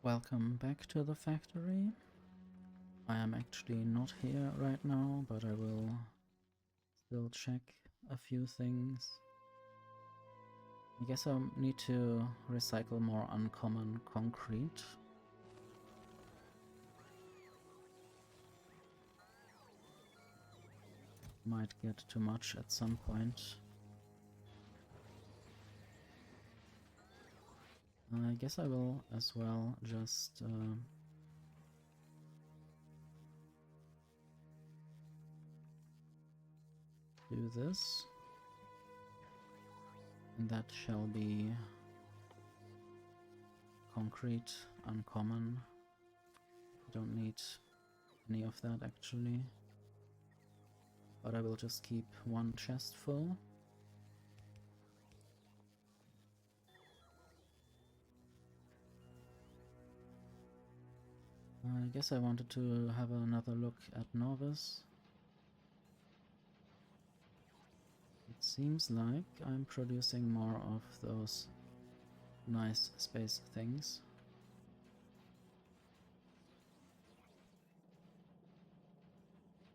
Welcome back to the factory. I am actually not here right now, but I will still check a few things. I guess I need to recycle more uncommon concrete. Might get too much at some point. I guess I will as well just do this. And that shall be concrete, uncommon. Don't need any of that actually. But I will just keep one chest full. I guess I wanted to have another look at Novice. It seems like I'm producing more of those nice space things.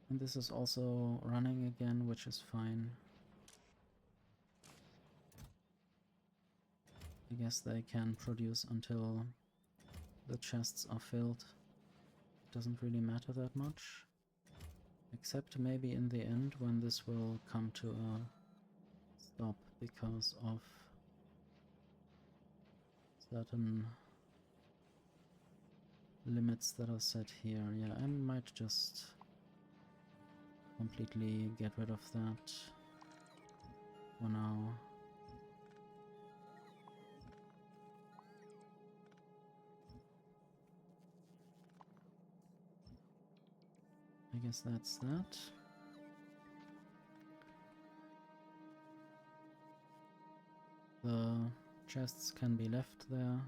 And this is also running again, which is fine. I guess they can produce until the chests are filled. It doesn't really matter that much. Except maybe in the end when this will come to a stop because of certain limits that are set here. Yeah, I might just completely get rid of that for now. I guess that's that. The chests can be left there.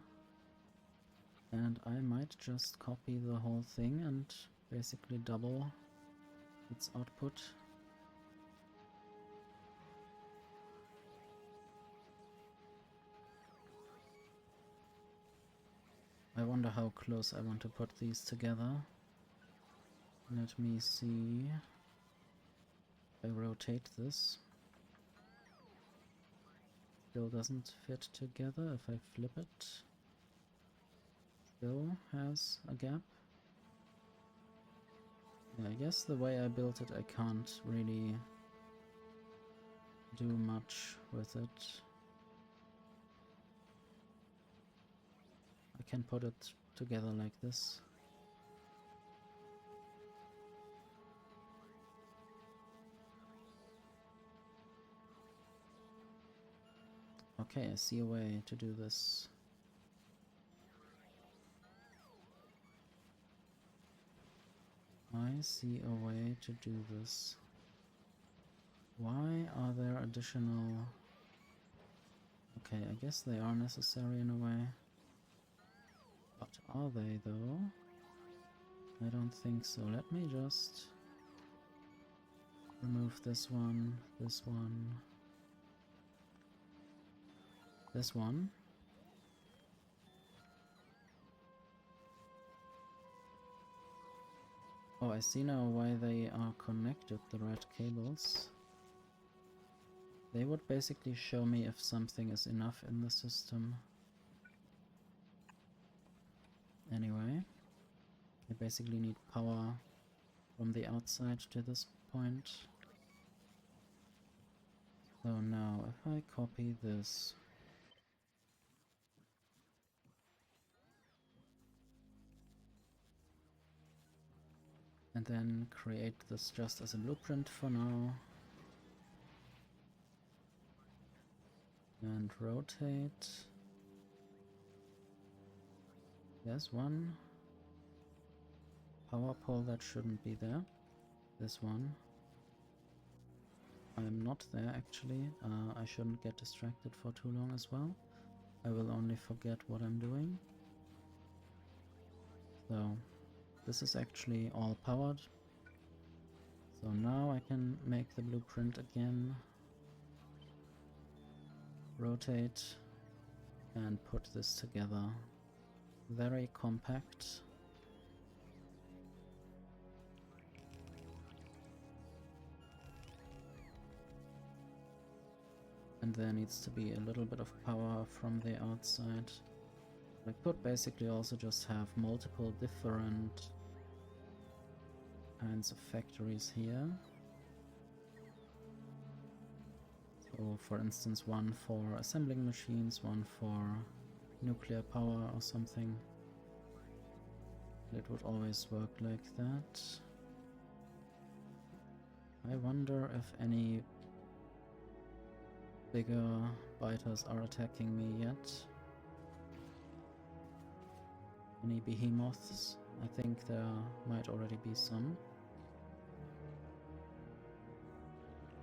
And I might just copy the whole thing and basically double its output. I wonder how close I want to put these together. Let me see. I rotate this. Still doesn't fit together. If I flip it, still has a gap. Yeah, I guess the way I built it, I can't really do much with it. I can put it together like this. Okay, I see a way to do this. I see a way to do this. Why are there additional... Okay, I guess they are necessary in a way. But are they though? I don't think so. Let me just remove this one, this one, this one. Oh, I see now why they are connected, the red cables. They would basically show me if something is enough in the system. Anyway, I basically need power from the outside to this point. So now, if I copy this... and then create this just as a blueprint for now. And rotate. There's one power pole that shouldn't be there. This one. I'm not there actually. I shouldn't get distracted for too long as well. I will only forget what I'm doing. So this is actually all powered. So now I can make the blueprint again. Rotate and put this together very compact. And there needs to be a little bit of power from the outside. I could basically also just have multiple different kinds of factories here. So for instance, one for assembling machines, one for nuclear power or something. It would always work like that. I wonder if any bigger biters are attacking me yet. Any behemoths? I think there might already be some.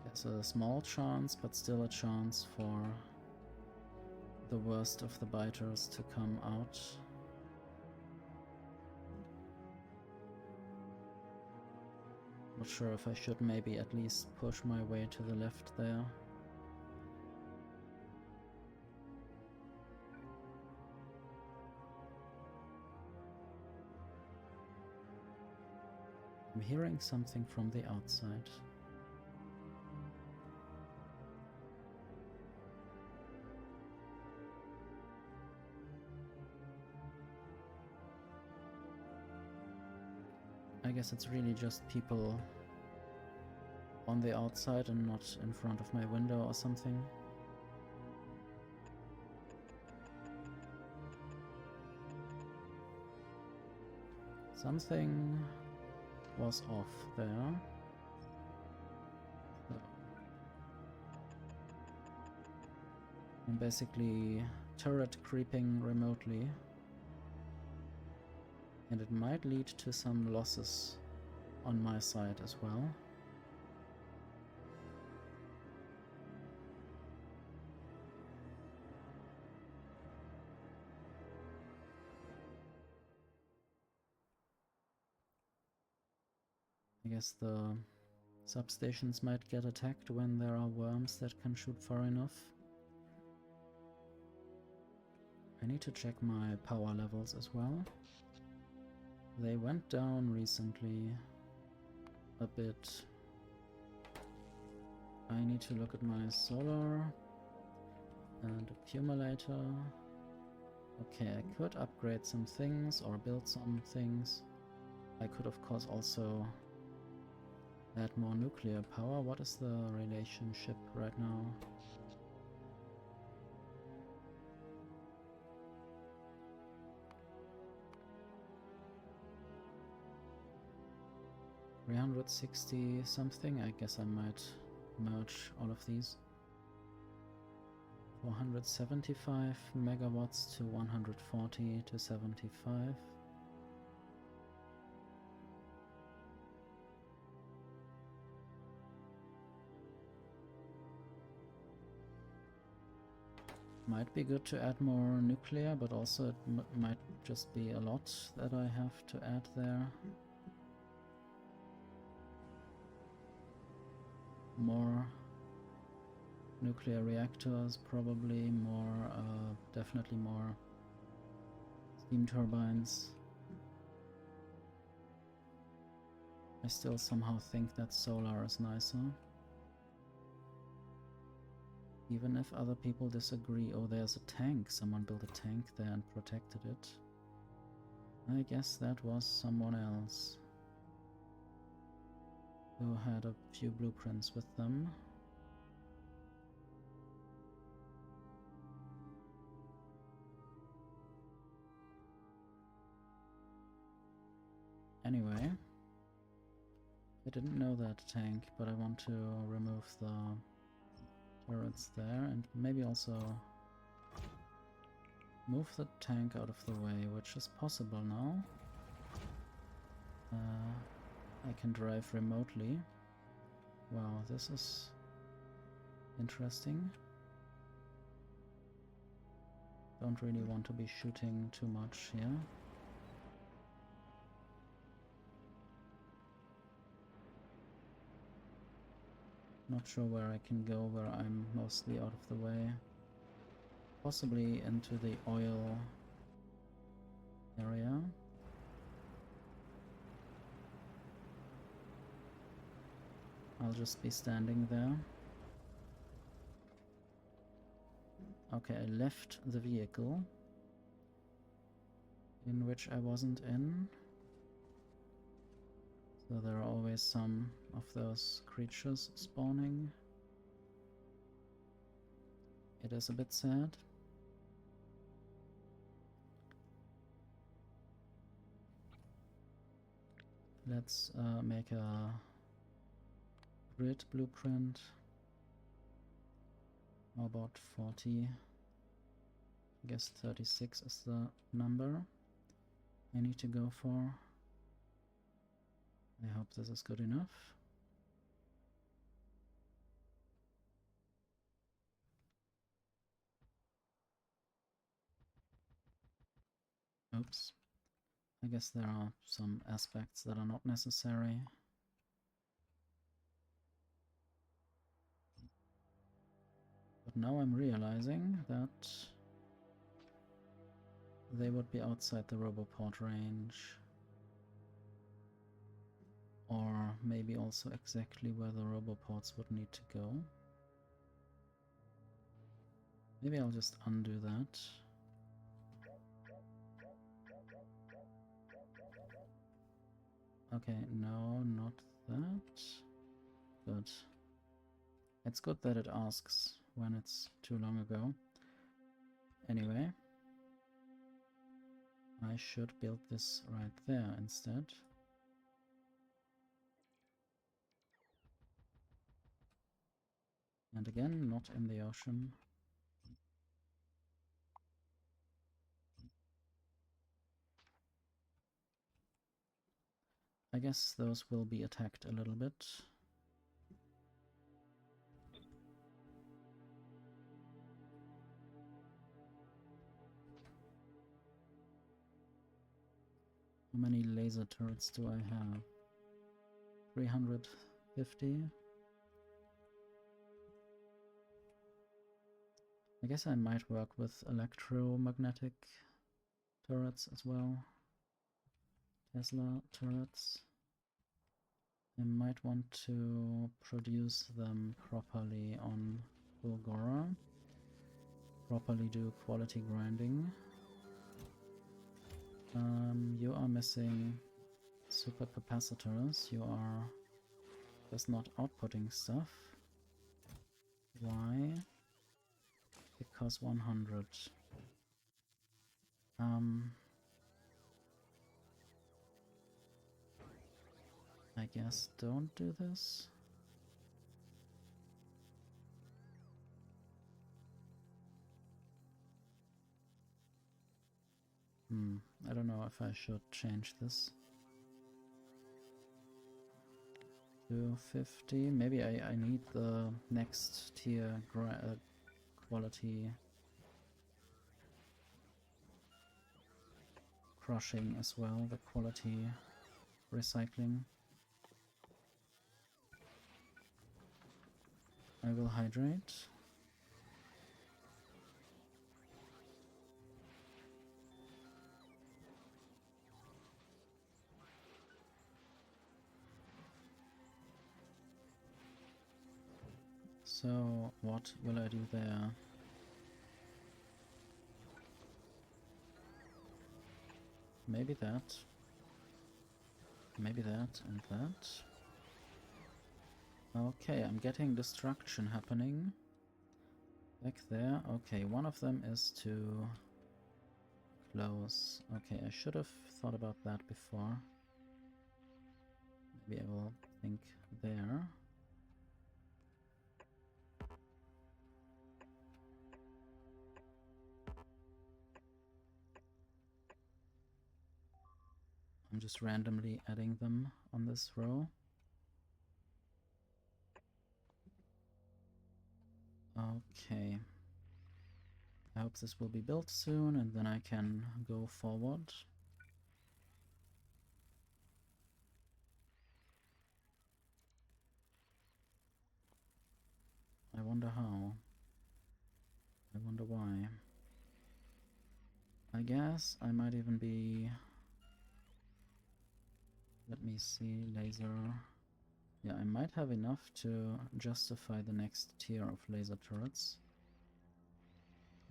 There's a small chance, but still a chance for the worst of the biters to come out. Not sure if I should maybe at least push my way to the left there. I'm hearing something from the outside. I guess it's really just people on the outside and not in front of my window or something. Something was off there. So I'm basically turret creeping remotely. And it might lead to some losses on my side as well. I guess the substations might get attacked when there are worms that can shoot far enough. I need to check my power levels as well. They went down recently a bit. I need to look at my solar and accumulator. Okay, I could upgrade some things or build some things. I could of course also add more nuclear power. What is the relationship right now? $360 something. I guess I might merge all of these. 475 megawatts to 140 to 75. Might be good to add more nuclear, but also it might just be a lot that I have to add there. More nuclear reactors, probably more, definitely more steam turbines. I still somehow think that solar is nicer. Even if other people disagree. Oh, there's a tank. Someone built a tank there and protected it. I guess that was someone else who had a few blueprints with them. Anyway, I didn't know that tank, but I want to remove the turrets there and maybe also move the tank out of the way, which is possible now. I can drive remotely. Wow, this is interesting. Don't really want to be shooting too much here. Not sure where I can go, where I'm mostly out of the way. Possibly into the oil area. I'll just be standing there. Okay, I left the vehicle in which I wasn't in. So there are always some of those creatures spawning. It is a bit sad. Let's make a grid blueprint. How about 40? I guess 36 is the number I need to go for. I hope this is good enough. Oops. I guess there are some aspects that are not necessary. But now I'm realizing that they would be outside the Roboport range. Or maybe also exactly where the Roboports would need to go. Maybe I'll just undo that. Okay, no, not that. Good. It's good that it asks when it's too long ago. Anyway, I should build this right there instead. And again, not in the ocean. I guess those will be attacked a little bit. How many laser turrets do I have? 350? I guess I might work with electromagnetic turrets as well. Tesla turrets. I might want to produce them properly on Fulgora. Properly do quality grinding. You are missing supercapacitors. You are just not outputting stuff. Why? Because 100. I guess don't do this. I don't know if I should change this. 250. Maybe I need the next tier quality crushing as well, the quality recycling. I will hydrate. So, what will I do there? Maybe that. Maybe that and that. Okay, I'm getting destruction happening. Back there. Okay, one of them is to close. Okay, I should have thought about that before. Maybe I will think there. I'm just randomly adding them on this row. Okay. I hope this will be built soon and then I can go forward. I wonder how. I wonder why. I I guess I might even be... Let me see, laser... Yeah, I might have enough to justify the next tier of laser turrets.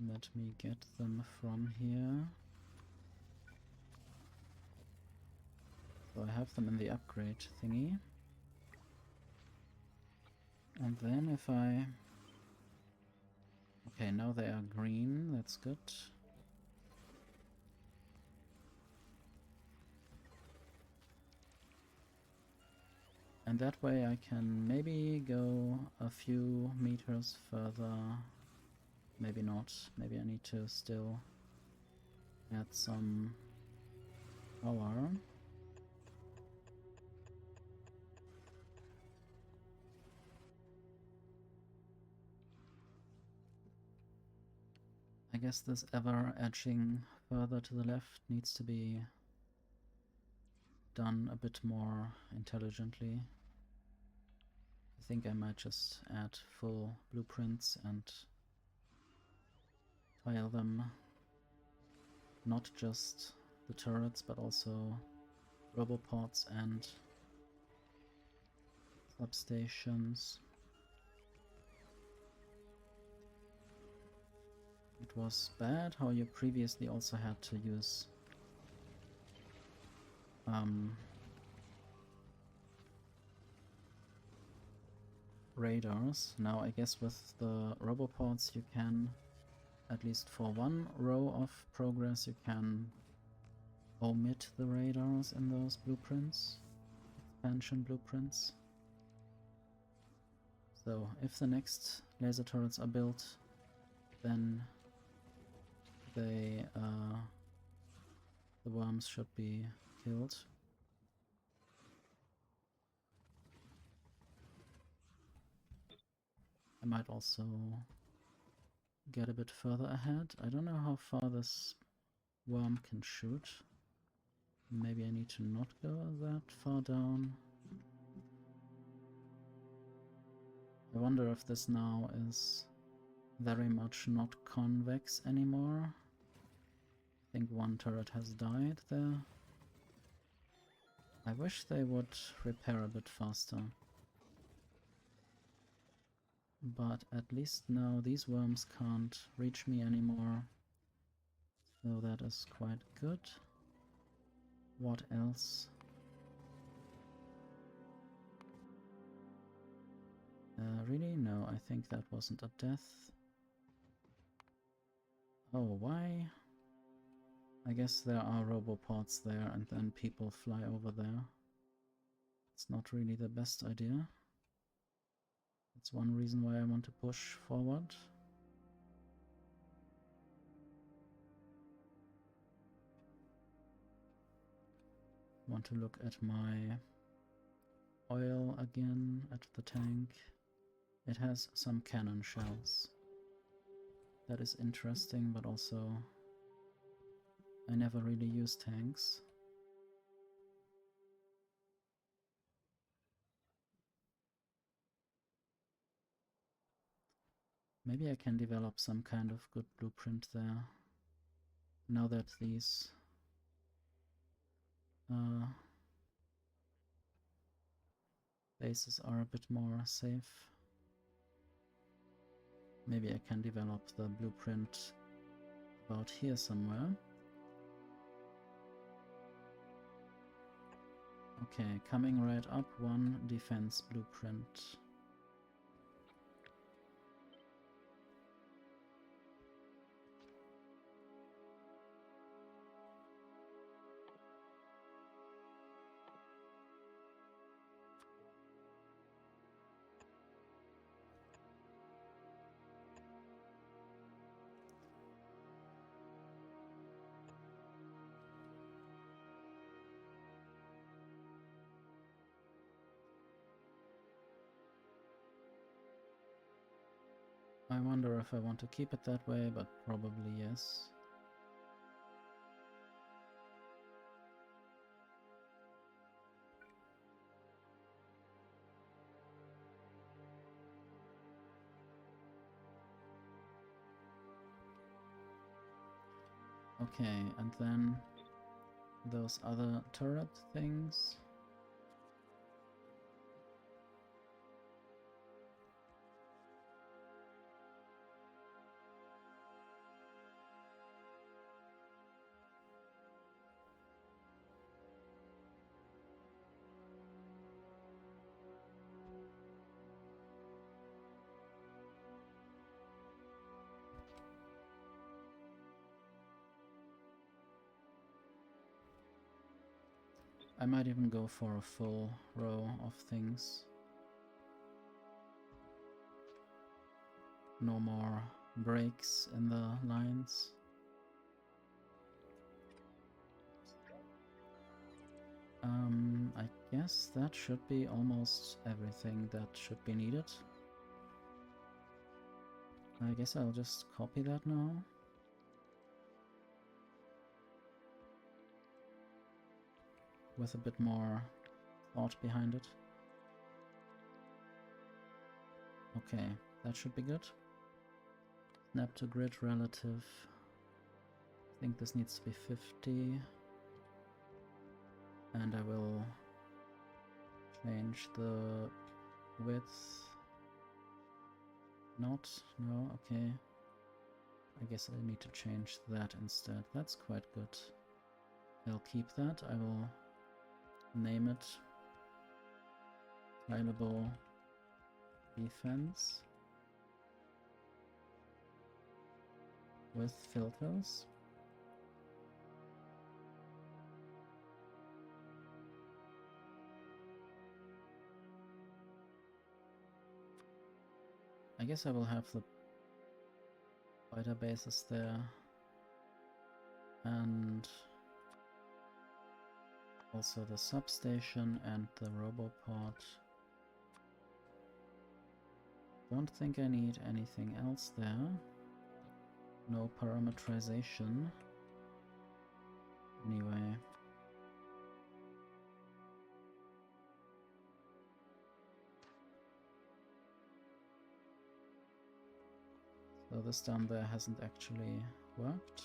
Let me get them from here. So I have them in the upgrade thingy. And then if I... Okay, now they are green, that's good. And that way I can maybe go a few meters further. Maybe not. Maybe I need to still add some power. I guess this ever edging further to the left needs to be done a bit more intelligently. I think I might just add full blueprints and tile them, not just the turrets but also robopods and substations. It was bad how you previously also had to use radars. Now I guess with the robopods you can, at least for one row of progress, you can omit the radars in those blueprints, expansion blueprints. So if the next laser turrets are built, then they, the worms should be killed. I might also get a bit further ahead. I don't know how far this worm can shoot. Maybe I need to not go that far down. I wonder if this now is very much not convex anymore. I think one turret has died there. I wish they would repair a bit faster. But at least now these worms can't reach me anymore. So that is quite good. What else? Really? No, I think that wasn't a death. Oh, why? I guess there are robopods there and then people fly over there. It's not really the best idea. That's one reason why I want to push forward. Want to look at my oil again, at the tank. It has some cannon shells. That is interesting, but also I never really use tanks. Maybe I can develop some kind of good blueprint there, now that these bases are a bit more safe. Maybe I can develop the blueprint about here somewhere. Okay, coming right up, one defense blueprint. I wonder if I want to keep it that way, but probably yes. Okay, and then those other turret things. I might even go for a full row of things. No more breaks in the lines. I guess that should be almost everything that should be needed. I guess I'll just copy that now. With a bit more thought behind it. Okay, that should be good. Snap to grid relative. I think this needs to be 50. And I will change the width. Not? No? Okay. I guess I need to change that instead. That's quite good. I'll keep that. I will name it Tileable Defense with filters. I guess I will have the fighter bases there and also the substation and the roboport. Don't think I need anything else there. No parameterization. Anyway. So this down there hasn't actually worked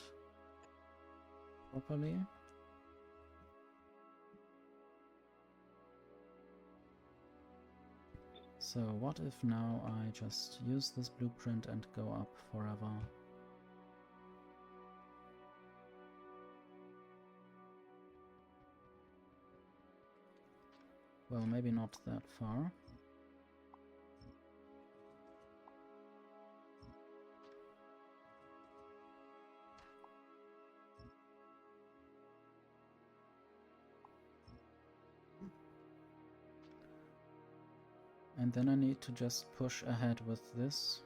properly. So what if now I just use this blueprint and go up forever? Well, maybe not that far. And then I need to just push ahead with this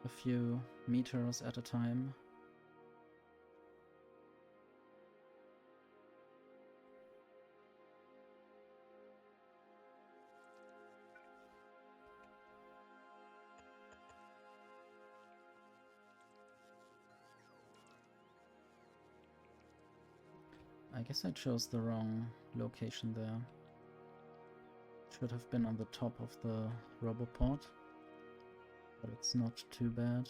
a few meters at a time. I guess I chose the wrong location there. Should have been on the top of the roboport, but it's not too bad.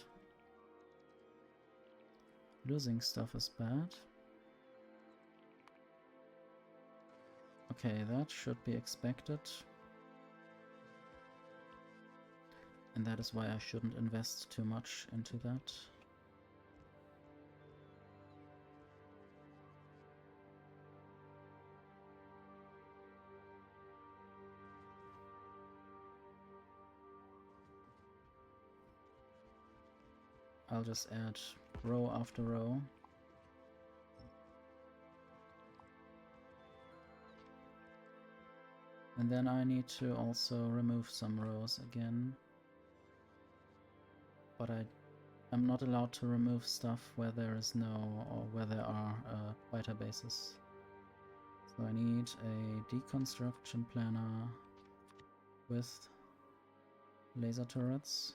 Losing stuff is bad. Okay, that should be expected. And that is why I shouldn't invest too much into that. I'll just add row after row. And then I need to also remove some rows again. But I'm not allowed to remove stuff where there is no, or where there are fighter bases. So I need a deconstruction planner with laser turrets.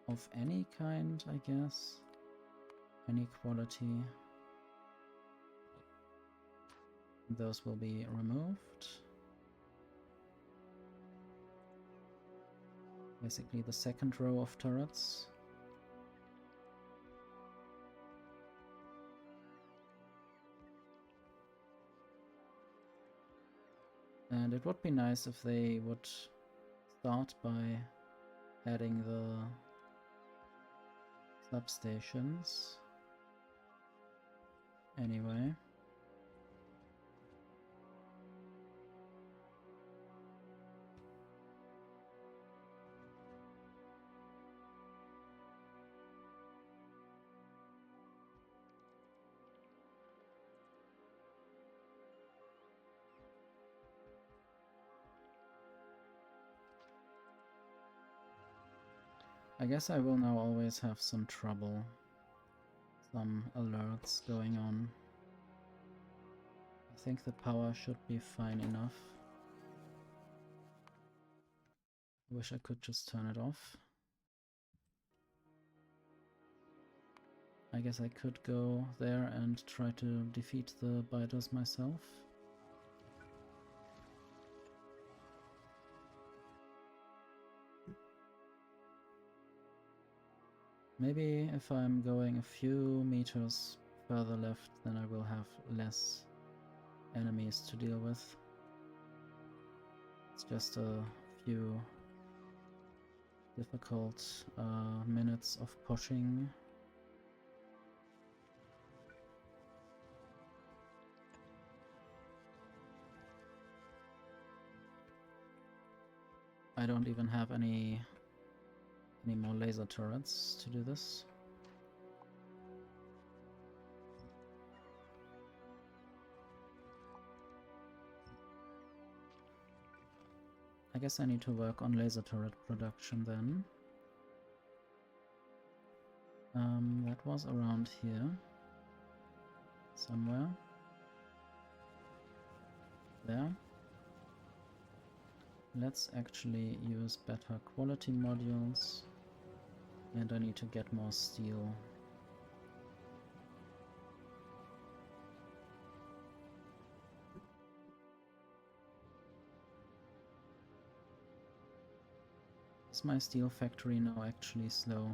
Of any kind, I guess. Any quality. Those will be removed. Basically the second row of turrets. And it would be nice if they would start by adding the substations. Anyway. I guess I will now always have some trouble, some alerts going on. I think the power should be fine enough. I wish I could just turn it off. I guess I could go there and try to defeat the biters myself. Maybe if I'm going a few meters further left, then I will have less enemies to deal with. It's just a few difficult minutes of pushing. I don't even have any more laser turrets to do this. I guess I need to work on laser turret production then. That was around here. Somewhere. There. Let's actually use better quality modules. And I need to get more steel. Is my steel factory now actually slow?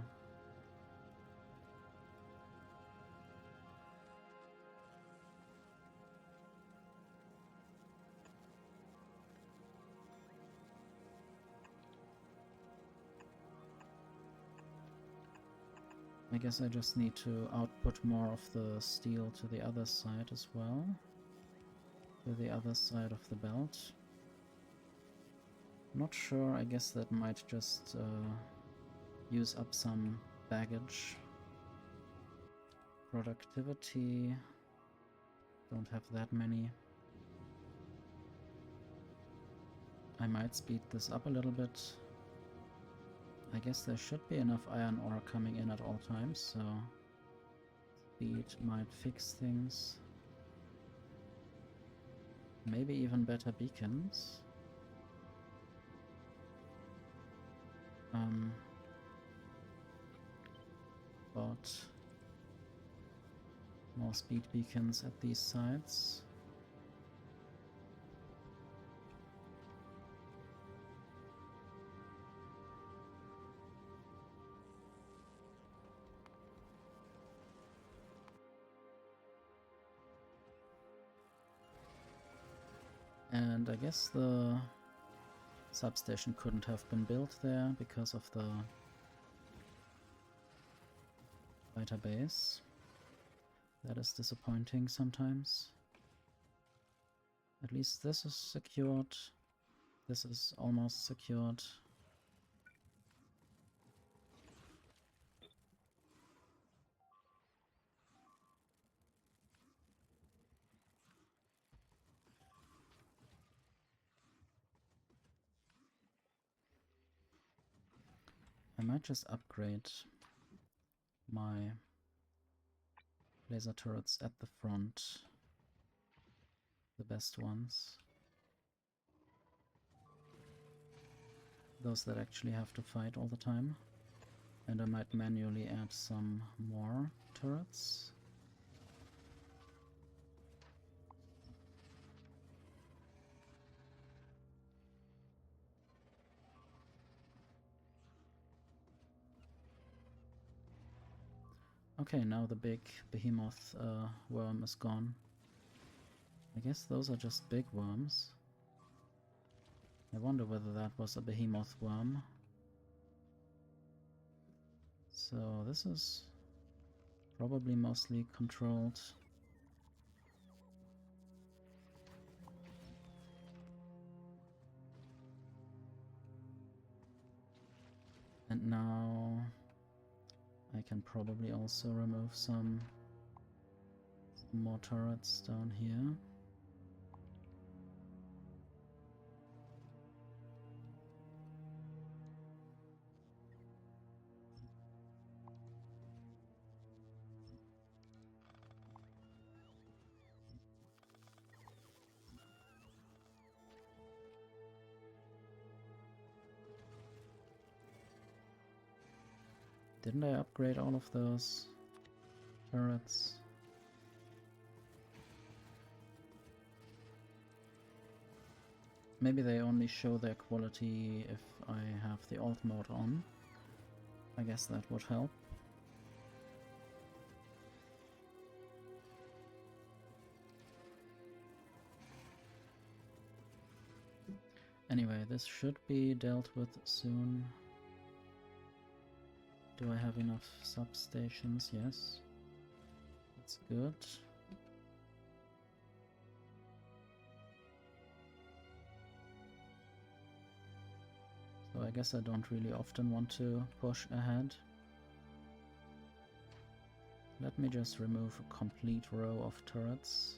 I guess I just need to output more of the steel to the other side as well. To the other side of the belt. Not sure, I guess that might just use up some baggage. Productivity. Don't have that many. I might speed this up a little bit. I guess there should be enough iron ore coming in at all times, so speed might fix things. Maybe even better beacons. But more speed beacons at these sites. And I guess the substation couldn't have been built there because of the fighter base. That is disappointing sometimes. At least this is secured. This is almost secured. I might just upgrade my laser turrets at the front. The best ones. Those that actually have to fight all the time. And I might manually add some more turrets. Okay, now the big behemoth worm is gone. I guess those are just big worms. I wonder whether that was a behemoth worm. So this is probably mostly controlled. And now I can probably also remove some more turrets down here. Didn't I upgrade all of those turrets? Maybe they only show their quality if I have the alt mode on. I guess that would help. Anyway, this should be dealt with soon. Do I have enough substations? Yes. That's good. So I guess I don't really often want to push ahead. Let me just remove a complete row of turrets.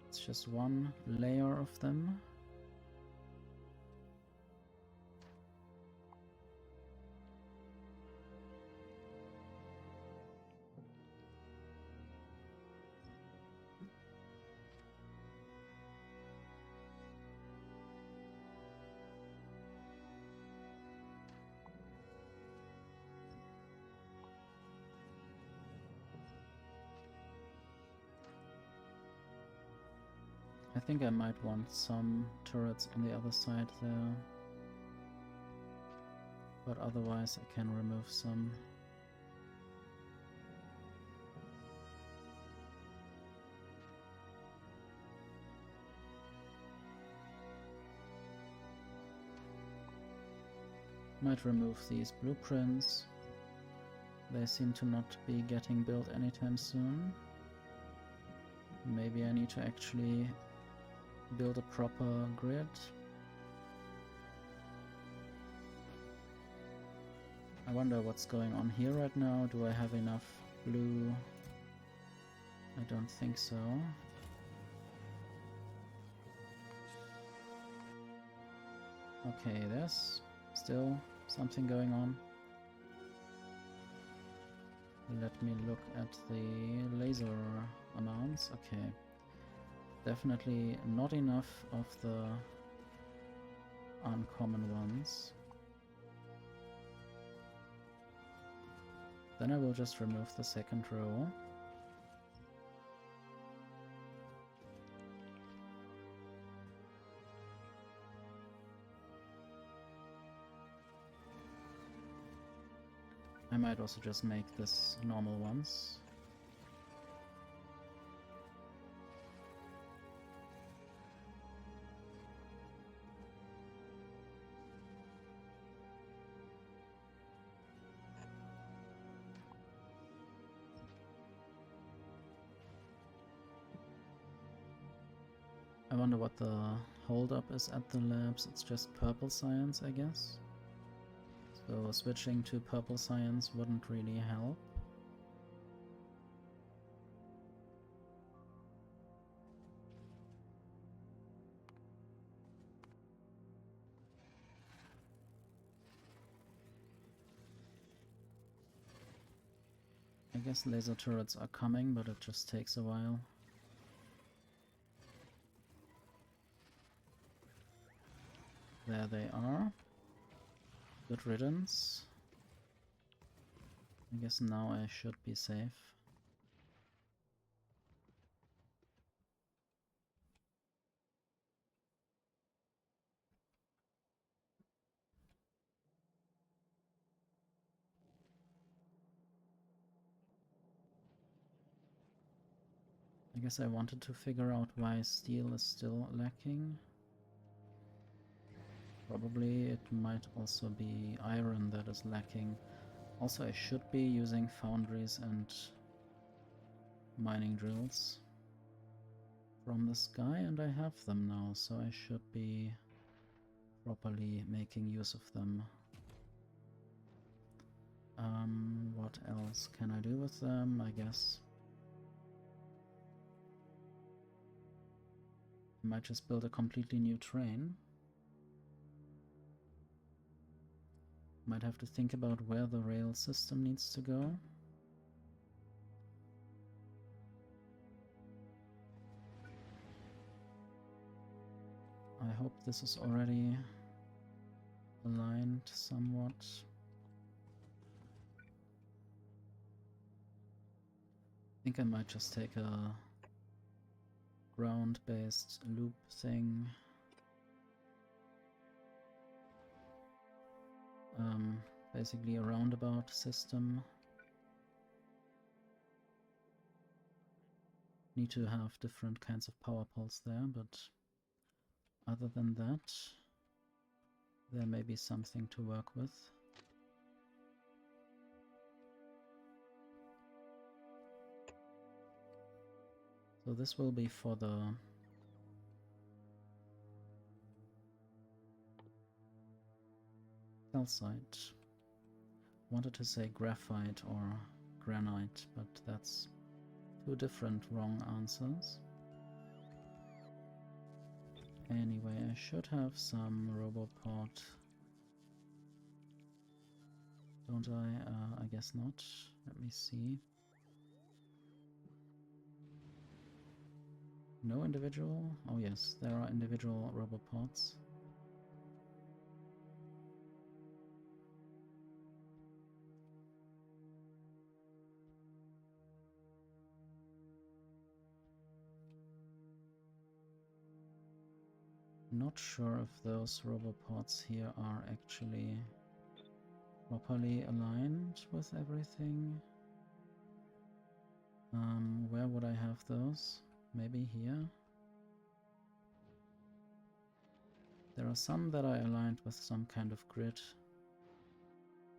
It's just one layer of them. I think I might want some turrets on the other side there. But otherwise I can remove some. Might remove these blueprints. They seem to not be getting built anytime soon. Maybe I need to actually build a proper grid. I wonder what's going on here right now. Do I have enough blue? I don't think so. Okay, there's still something going on. Let me look at the laser amounts. Okay. Definitely not enough of the uncommon ones. Then I will just remove the second row. I might also just make this normal ones. I wonder what the holdup is at the labs. It's just purple science, I guess. So switching to purple science wouldn't really help. I guess laser turrets are coming, but it just takes a while. There they are. Good riddance. I guess now I should be safe. I guess I wanted to figure out why steel is still lacking. Probably it might also be iron that is lacking. Also, I should be using foundries and mining drills from this guy, and I have them now, so I should be properly making use of them. What else can I do with them? I guess I might just build a completely new train. Might have to think about where the rail system needs to go. I hope this is already aligned somewhat. I think I might just take a ground-based loop thing. Basically a roundabout system. Need to have different kinds of power poles there, but other than that, there may be something to work with. So this will be for the calcite. Wanted to say graphite or granite, but that's two different wrong answers. Anyway, I should have some Roboport. Don't I? I guess not. Let me see. No individual? Oh yes, there are individual Roboports. Not sure if those Roboports here are actually properly aligned with everything. Where would I have those? Maybe here? There are some that I aligned with some kind of grid.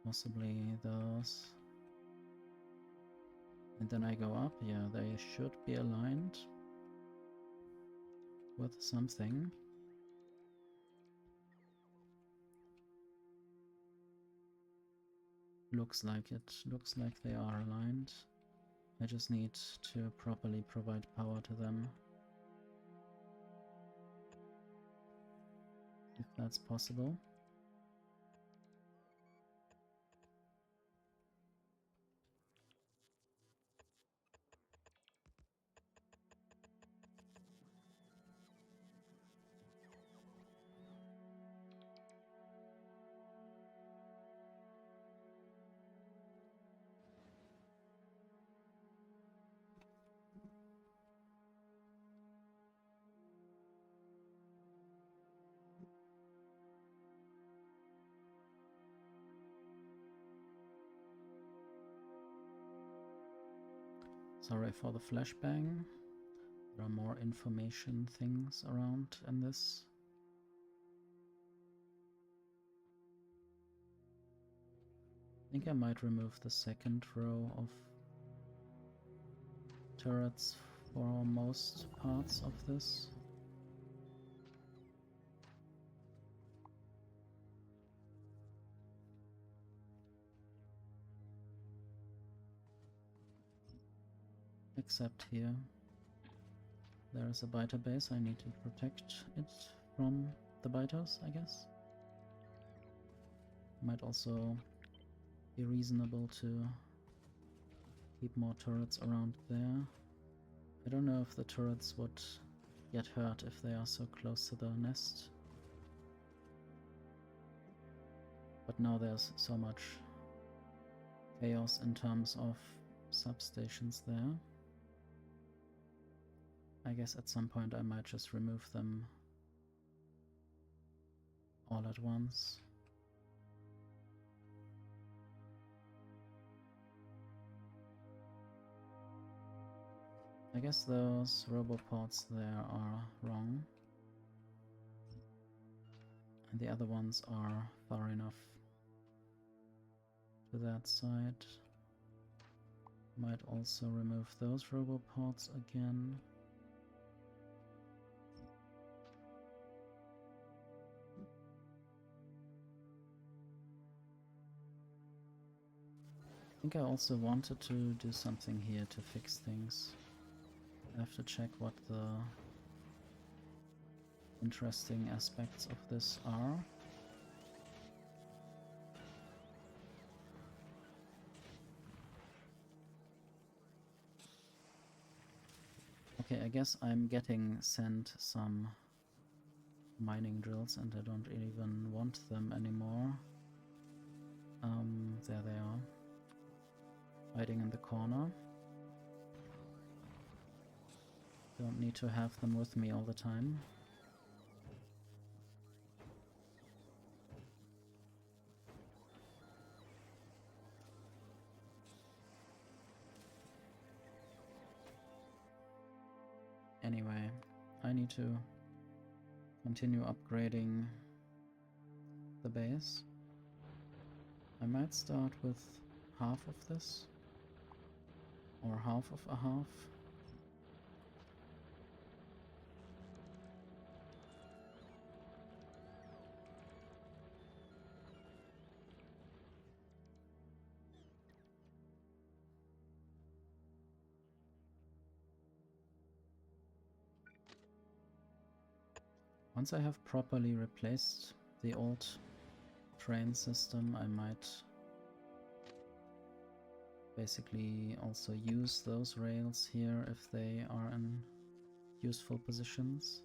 Possibly those. And then I go up, yeah, they should be aligned with something. Looks like it. Looks like they are aligned. I just need to properly provide power to them. If that's possible. Sorry for the flashbang. There are more information things around in this. I think I might remove the second row of turrets for most parts of this. Except here. There is a biter base, I need to protect it from the biters, I guess. Might also be reasonable to keep more turrets around there. I don't know if the turrets would get hurt if they are so close to the nest. But now there's so much chaos in terms of substations there. I guess at some point I might just remove them all at once. I guess those Roboports there are wrong. And the other ones are far enough to that side. Might also remove those roboports again. I think I also wanted to do something here to fix things. I have to check what the interesting aspects of this are. Okay, I guess I'm getting sent some mining drills and I don't even want them anymore. There they are. Hiding in the corner. Don't need to have them with me all the time. Anyway, I need to continue upgrading the base. I might start with half of this, or half of a half. Once I have properly replaced the old train system, I might basically also use those rails here if they are in useful positions.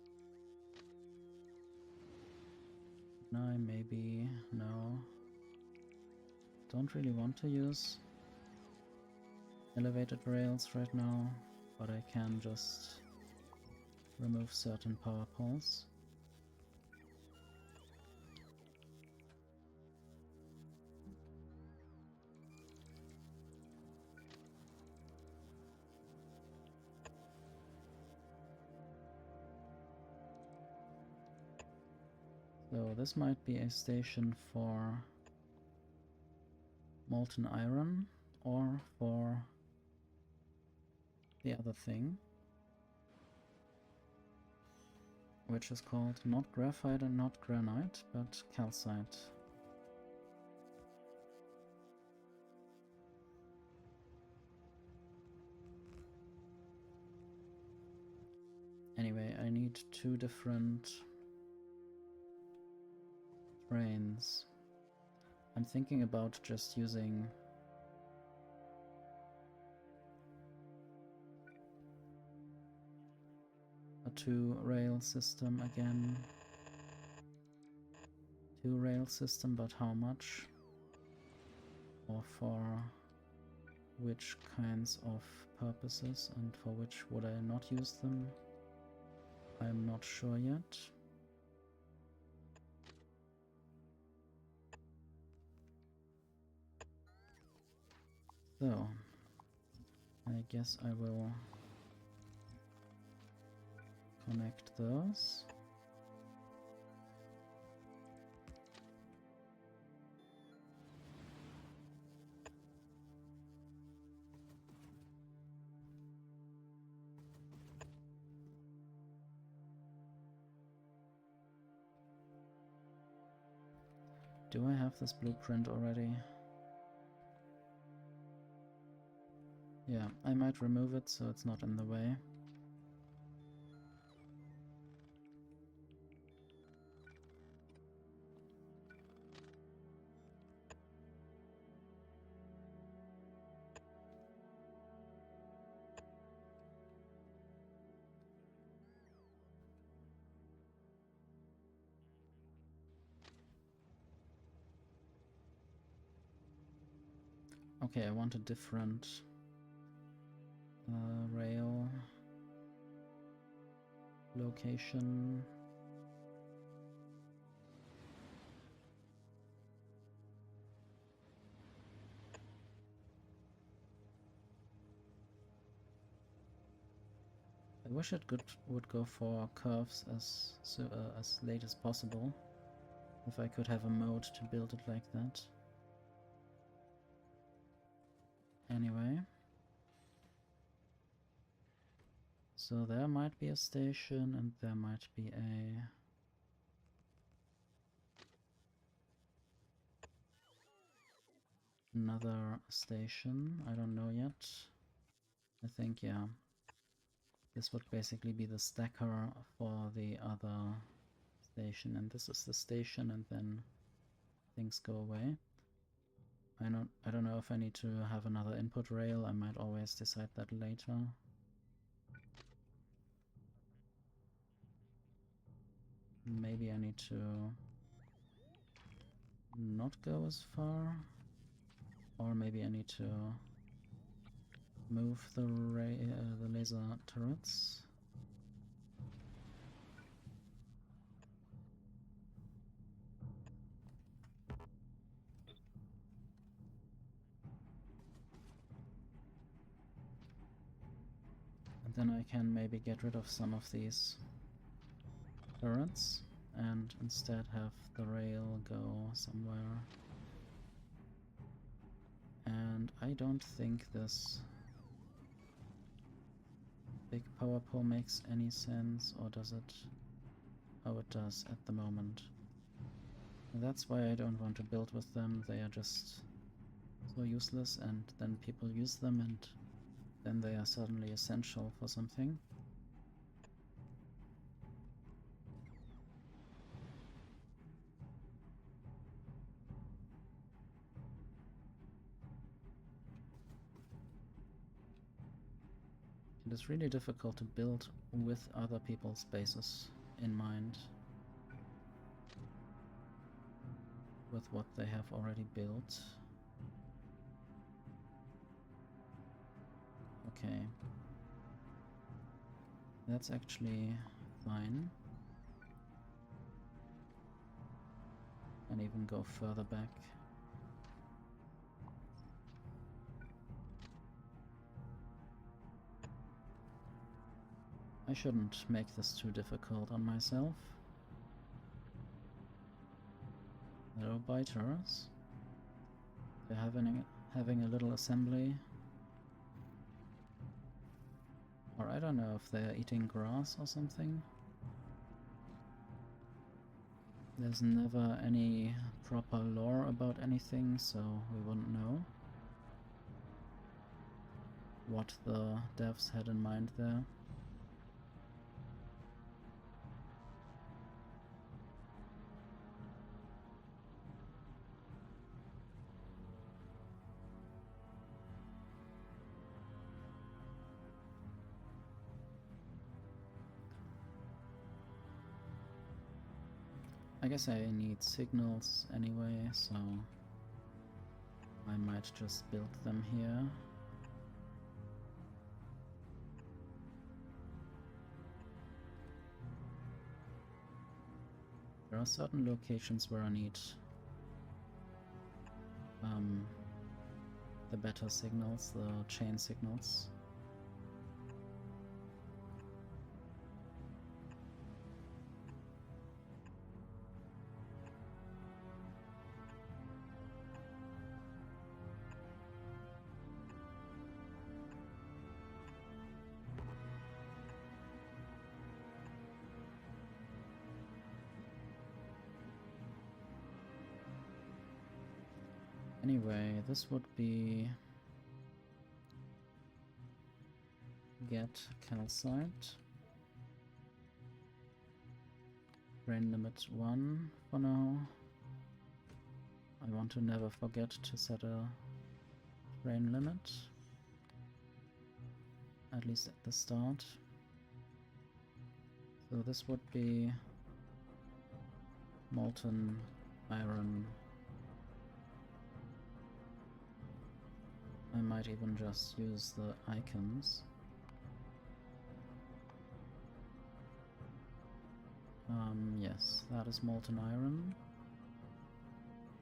No, maybe, no. Don't really want to use elevated rails right now, but I can just remove certain power poles. So this might be a station for molten iron or for the other thing, which is called not graphite and not granite, but calcite. Anyway, I need 2 different trains. I'm thinking about just using a 2-rail system again. 2-rail system, but how much? Or for which kinds of purposes, and for which would I not use them? I'm not sure yet. So, I guess I will connect those. Do I have this blueprint already? Yeah, I might remove it so it's not in the way. Okay, I want a different rail location. I wish it would go for curves as late as possible. If I could have a mode to build it like that. Anyway. So there might be a station and there might be another station. I don't know yet. I think, yeah. This would basically be the stacker for the other station, and this is the station, and then things go away. I don't know if I need to have another input rail. I might always decide that later. Maybe I need to not go as far, or maybe I need to move the laser turrets. And then I can maybe get rid of some of these turrets and instead have the rail go somewhere. And I don't think this big power pole makes any sense, or does it? Oh, it does at the moment. That's why I don't want to build with them. They are just so useless, and then people use them and then they are suddenly essential for something. It is really difficult to build with other people's bases in mind, with what they have already built. Okay. That's actually fine. And even go further back. I shouldn't make this too difficult on myself. Hello, biters. They're having a little assembly. Or I don't know if they're eating grass or something. There's never any proper lore about anything, so we wouldn't know what the devs had in mind there. I guess I need signals anyway, so I might just build them here. There are certain locations where I need the better signals, the chain signals. Anyway, this would be get calcite. Rain limit 1 for now. I want to never forget to set a rain limit, at least at the start. So this would be molten iron. I might even just use the icons. Yes, that is molten iron.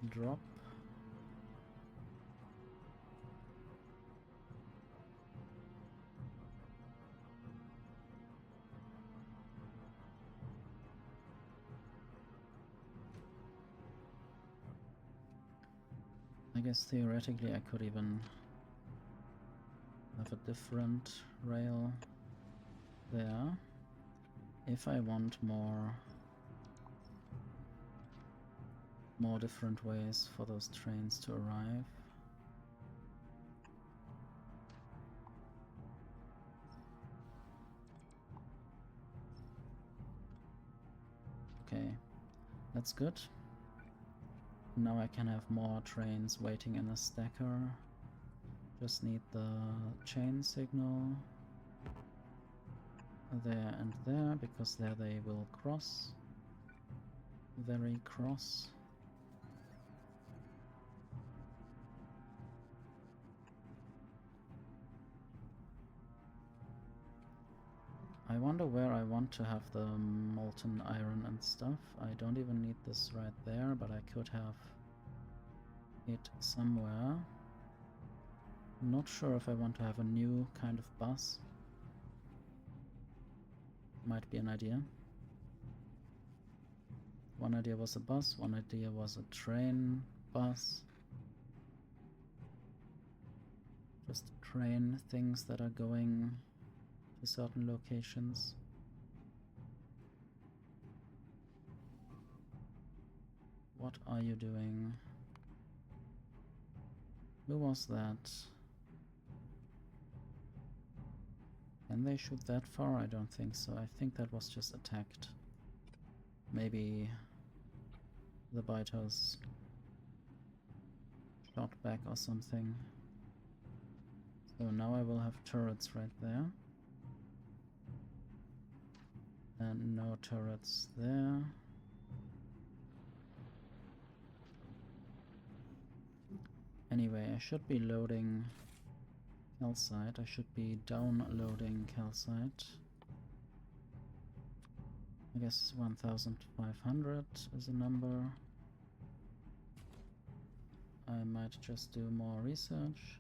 Drop. guess theoretically I could even have a different rail there if I want more different ways for those trains to arrive. Okay, that's good. Now I can have more trains waiting in a stacker. Just need the chain signal there and there, because there they will cross. Very cross. I wonder where I want to have the molten iron and stuff. I don't even need this right there, but I could have it somewhere. Not sure if I want to have a new kind of bus. Might be an idea. One idea was a bus, one idea was a train bus. Just train things that are going to certain locations. What are you doing? Who was that? Can they shoot that far? I don't think so. I think that was just attacked. Maybe the biters shot back or something. So now I will have turrets right there. And no turrets there. Anyway, I should be loading calcite. I should be downloading calcite. I guess 1500 is a number. I might just do more research.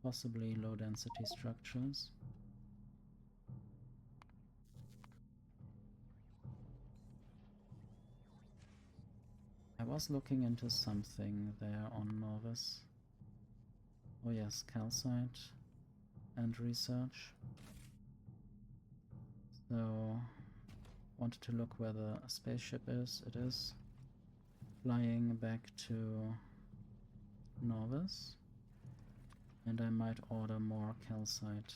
Possibly low density structures. I was looking into something there on Novus. Oh yes, calcite and research. So, wanted to look where the spaceship is. It is flying back to Novus. And I might order more calcite.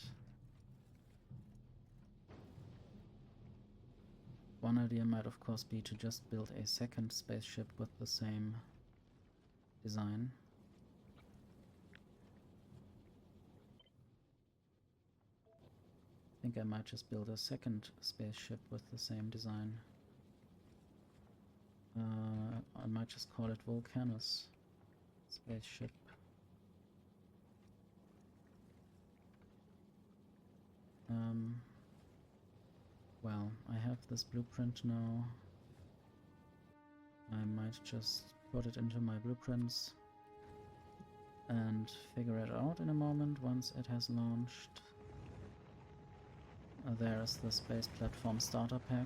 One idea might of course be to just build a second spaceship with the same design. I think I might just build a second spaceship with the same design. I might just call it Vulcanus spaceship. Well, I have this blueprint now. I might just put it into my blueprints and figure it out in a moment once it has launched. There's the space platform starter pack.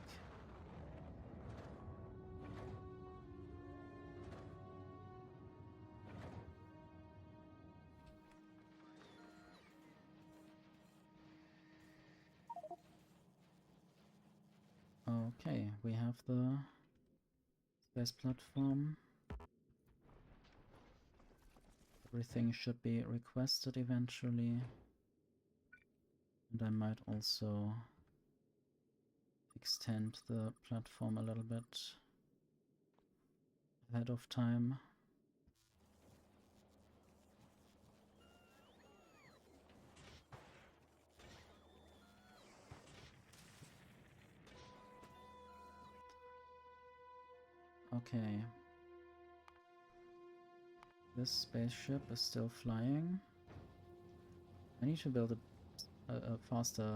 Okay, we have the space platform. Everything should be requested eventually. And I might also extend the platform a little bit ahead of time. Okay. This spaceship is still flying. I need to build a faster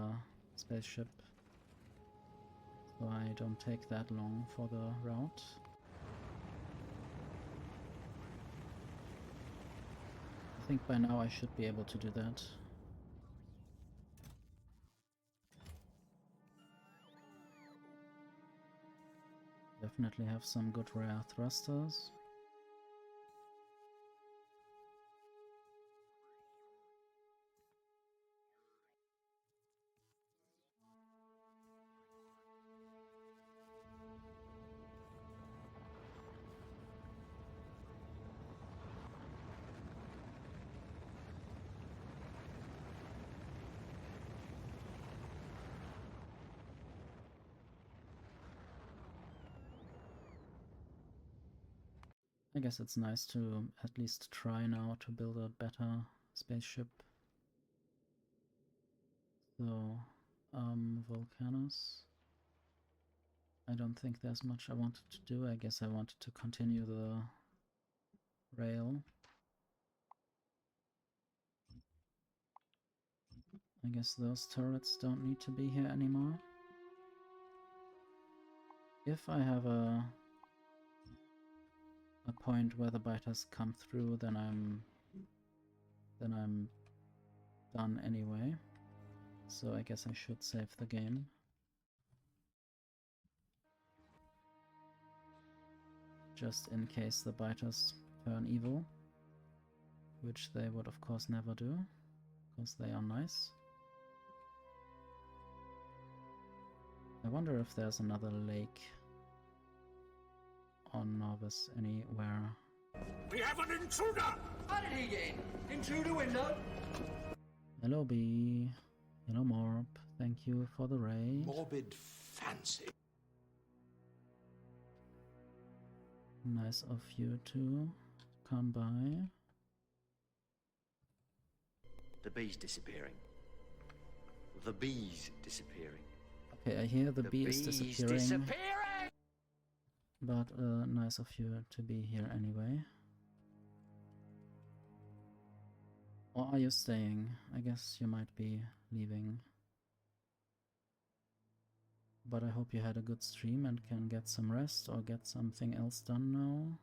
spaceship so I don't take that long for the route. I think by now I should be able to do that. Definitely have some good rare thrusters. I guess it's nice to at least try now to build a better spaceship. So, Volcanus. I don't think there's much I wanted to do. I guess I wanted to continue the rail. I guess those turrets don't need to be here anymore. If I have a point where the biters come through, then I'm done anyway. So I guess I should save the game. Just in case the biters turn evil, which they would of course never do, because they are nice. I wonder if there's another lake on Novice anywhere. We have an intruder! How did he get in? In through the window? Hello Bee. Hello Morb. Thank you for the raid. Morbid fancy. Nice of you to come by. The bee's disappearing. The bee's disappearing. Okay, I hear the bee is disappearing. But nice of you to be here anyway. Or are you staying? I guess you might be leaving. But I hope you had a good stream and can get some rest or get something else done now.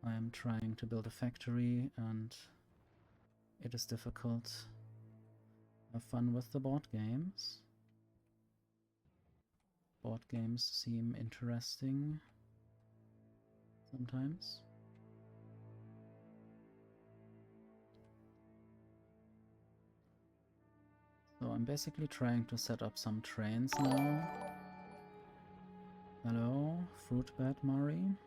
I am trying to build a factory and it is difficult. Have fun with the board games. Board games seem interesting sometimes. So I'm basically trying to set up some trains now. Hello, Fruitbat Murray.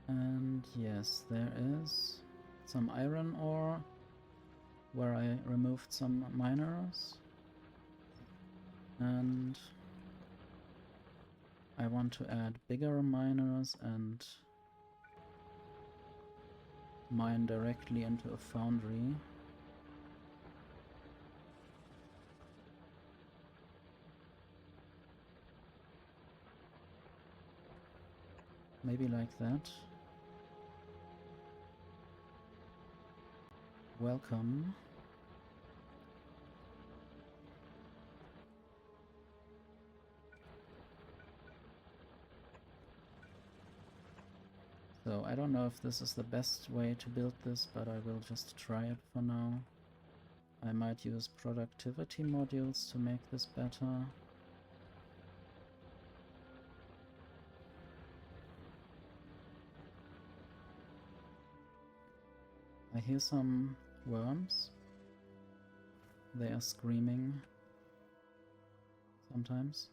And yes, there is some iron ore where I removed some miners. And I want to add bigger miners and mine directly into a foundry. Maybe like that. Welcome. So I don't know if this is the best way to build this, but I will just try it for now. I might use productivity modules to make this better. I hear some worms. They are screaming sometimes.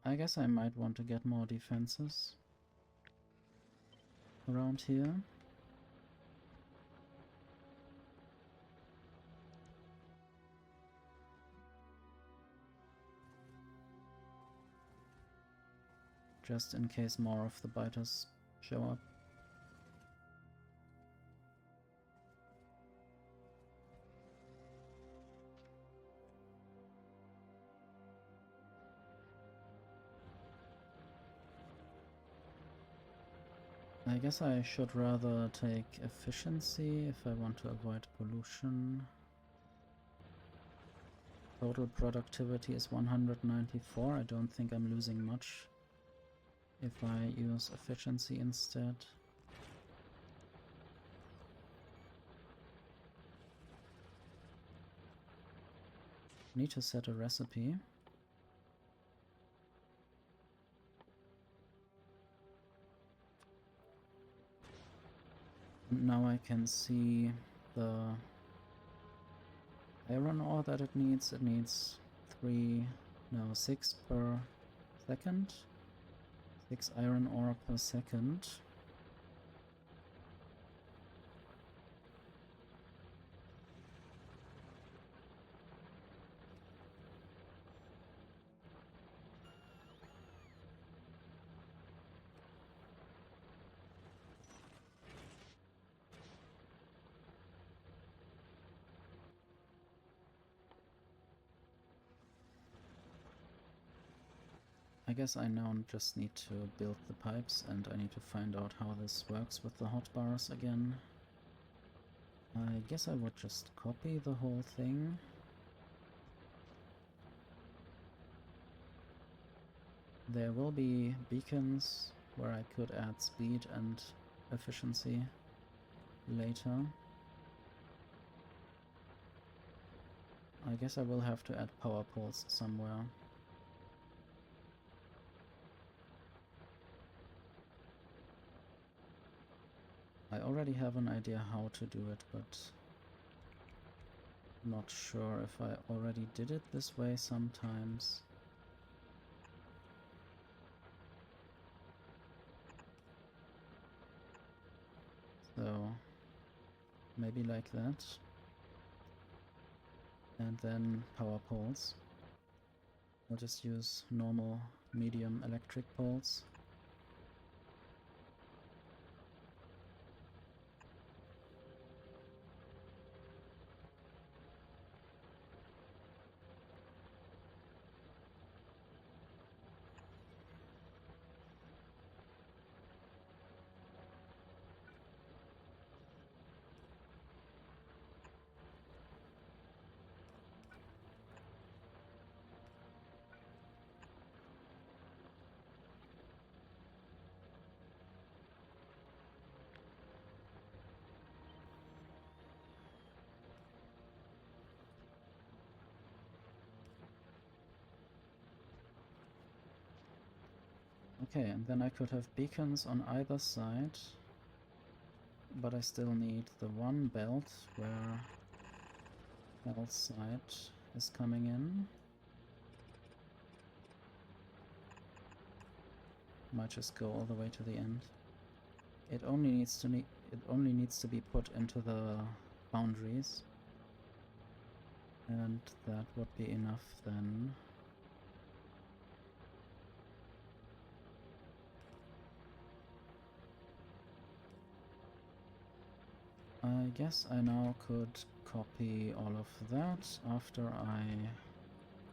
I guess I might want to get more defenses around here. Just in case more of the biters show up. I guess I should rather take efficiency if I want to avoid pollution. Total productivity is 194. I don't think I'm losing much if I use efficiency instead. Need to set a recipe. And now I can see the iron ore that it needs. It needs 6 per second. 6 iron ore per second. I guess I now just need to build the pipes, and I need to find out how this works with the hotbars again. I guess I would just copy the whole thing. There will be beacons where I could add speed and efficiency later. I guess I will have to add power poles somewhere. I already have an idea how to do it, but not sure if I already did it this way sometimes. So maybe like that. And then power poles. I'll just use normal medium electric poles. Okay, and then I could have beacons on either side, but I still need the one belt where calcite is coming in. Might just go all the way to the end. It only needs to be put into the boundaries, and that would be enough then. I guess I now could copy all of that after I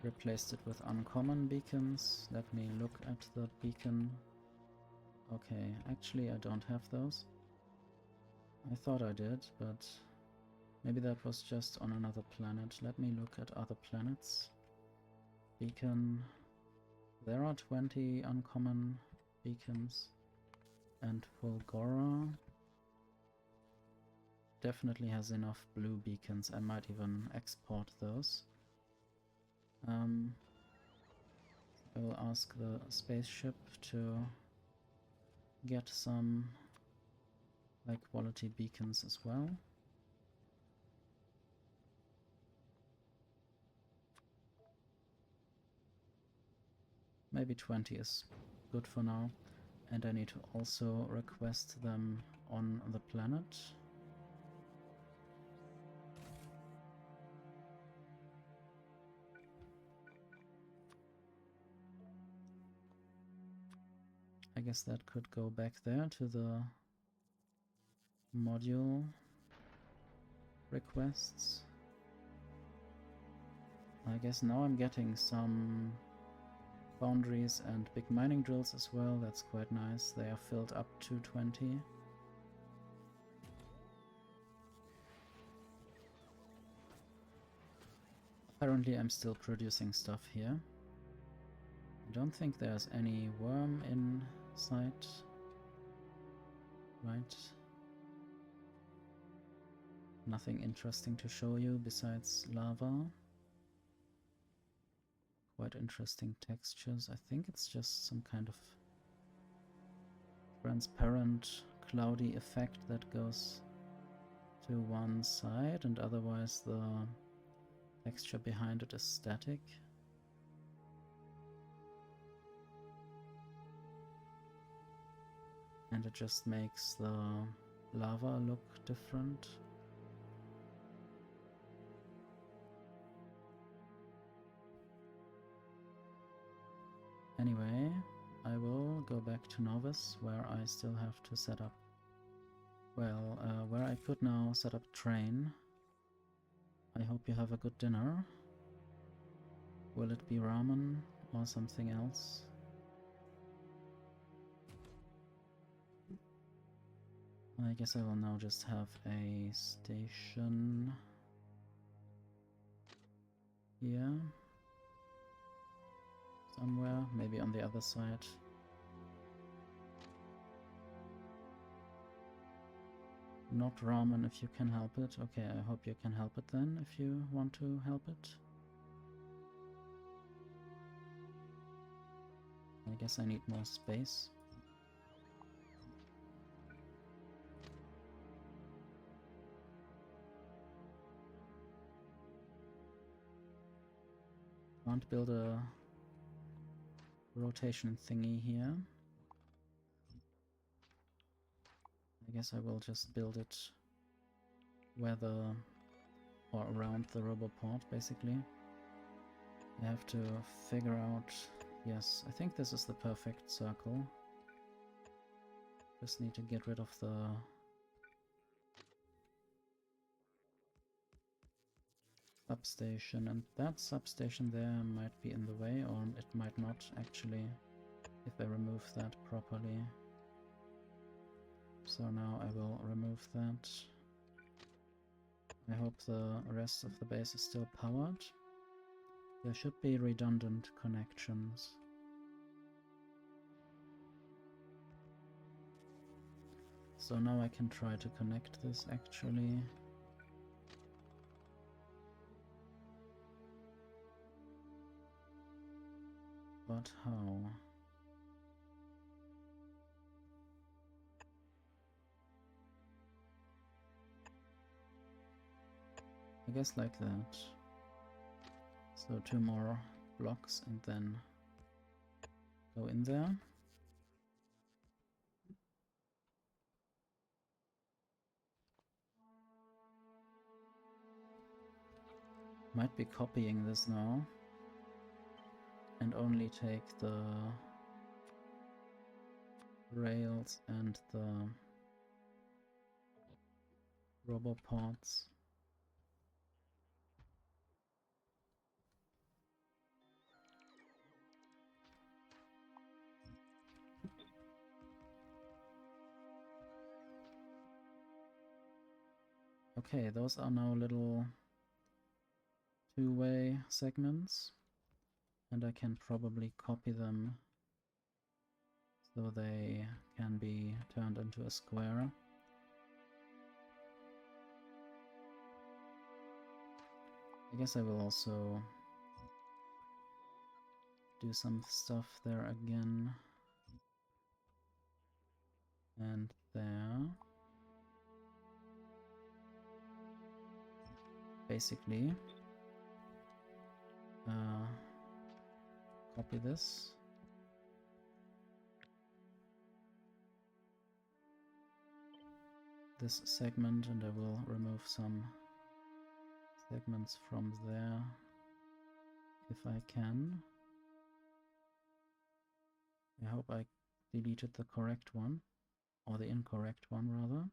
replaced it with uncommon beacons. Let me look at the beacon. Okay, actually I don't have those. I thought I did, but maybe that was just on another planet. Let me look at other planets. Beacon. There are 20 uncommon beacons. And Fulgora definitely has enough blue beacons. I might even export those. I will ask the spaceship to get some high quality beacons as well. Maybe 20 is good for now. And I need to also request them on the planet. I guess that could go back there to the module requests. I guess now I'm getting some boundaries and big mining drills as well. That's quite nice. They are filled up to 20. Apparently I'm still producing stuff here. I don't think there's any worm in sight. Right. Nothing interesting to show you besides lava. Quite interesting textures. I think it's just some kind of transparent, cloudy effect that goes to one side, and otherwise the texture behind it is static. And it just makes the lava look different. Anyway, I will go back to Novice, where I still have to set up, well, where I could now set up train. I hope you have a good dinner. Will it be ramen or something else? I guess I will now just have a station here. Somewhere, maybe on the other side. Not ramen if you can help it. Okay, I hope you can help it then, if you want to help it. I guess I need more space. Can't build a rotation thingy here. I guess I will just build it where or around the roboport, basically. I have to figure out, yes, I think this is the perfect circle. Just need to get rid of the substation, and that substation there might be in the way, or it might not actually, if I remove that properly. So now I will remove that. I hope the rest of the base is still powered. There should be redundant connections. So now I can try to connect this actually. But how? I guess like that. So 2 more blocks and then go in there. Might be copying this now and only take the rails and the roboports. Okay, those are now little two-way segments, and I can probably copy them so they can be turned into a square. I guess I will also do some stuff there again and there. Basically, copy this. This segment, and I will remove some segments from there if I can. I hope I deleted the correct one, or the incorrect one rather.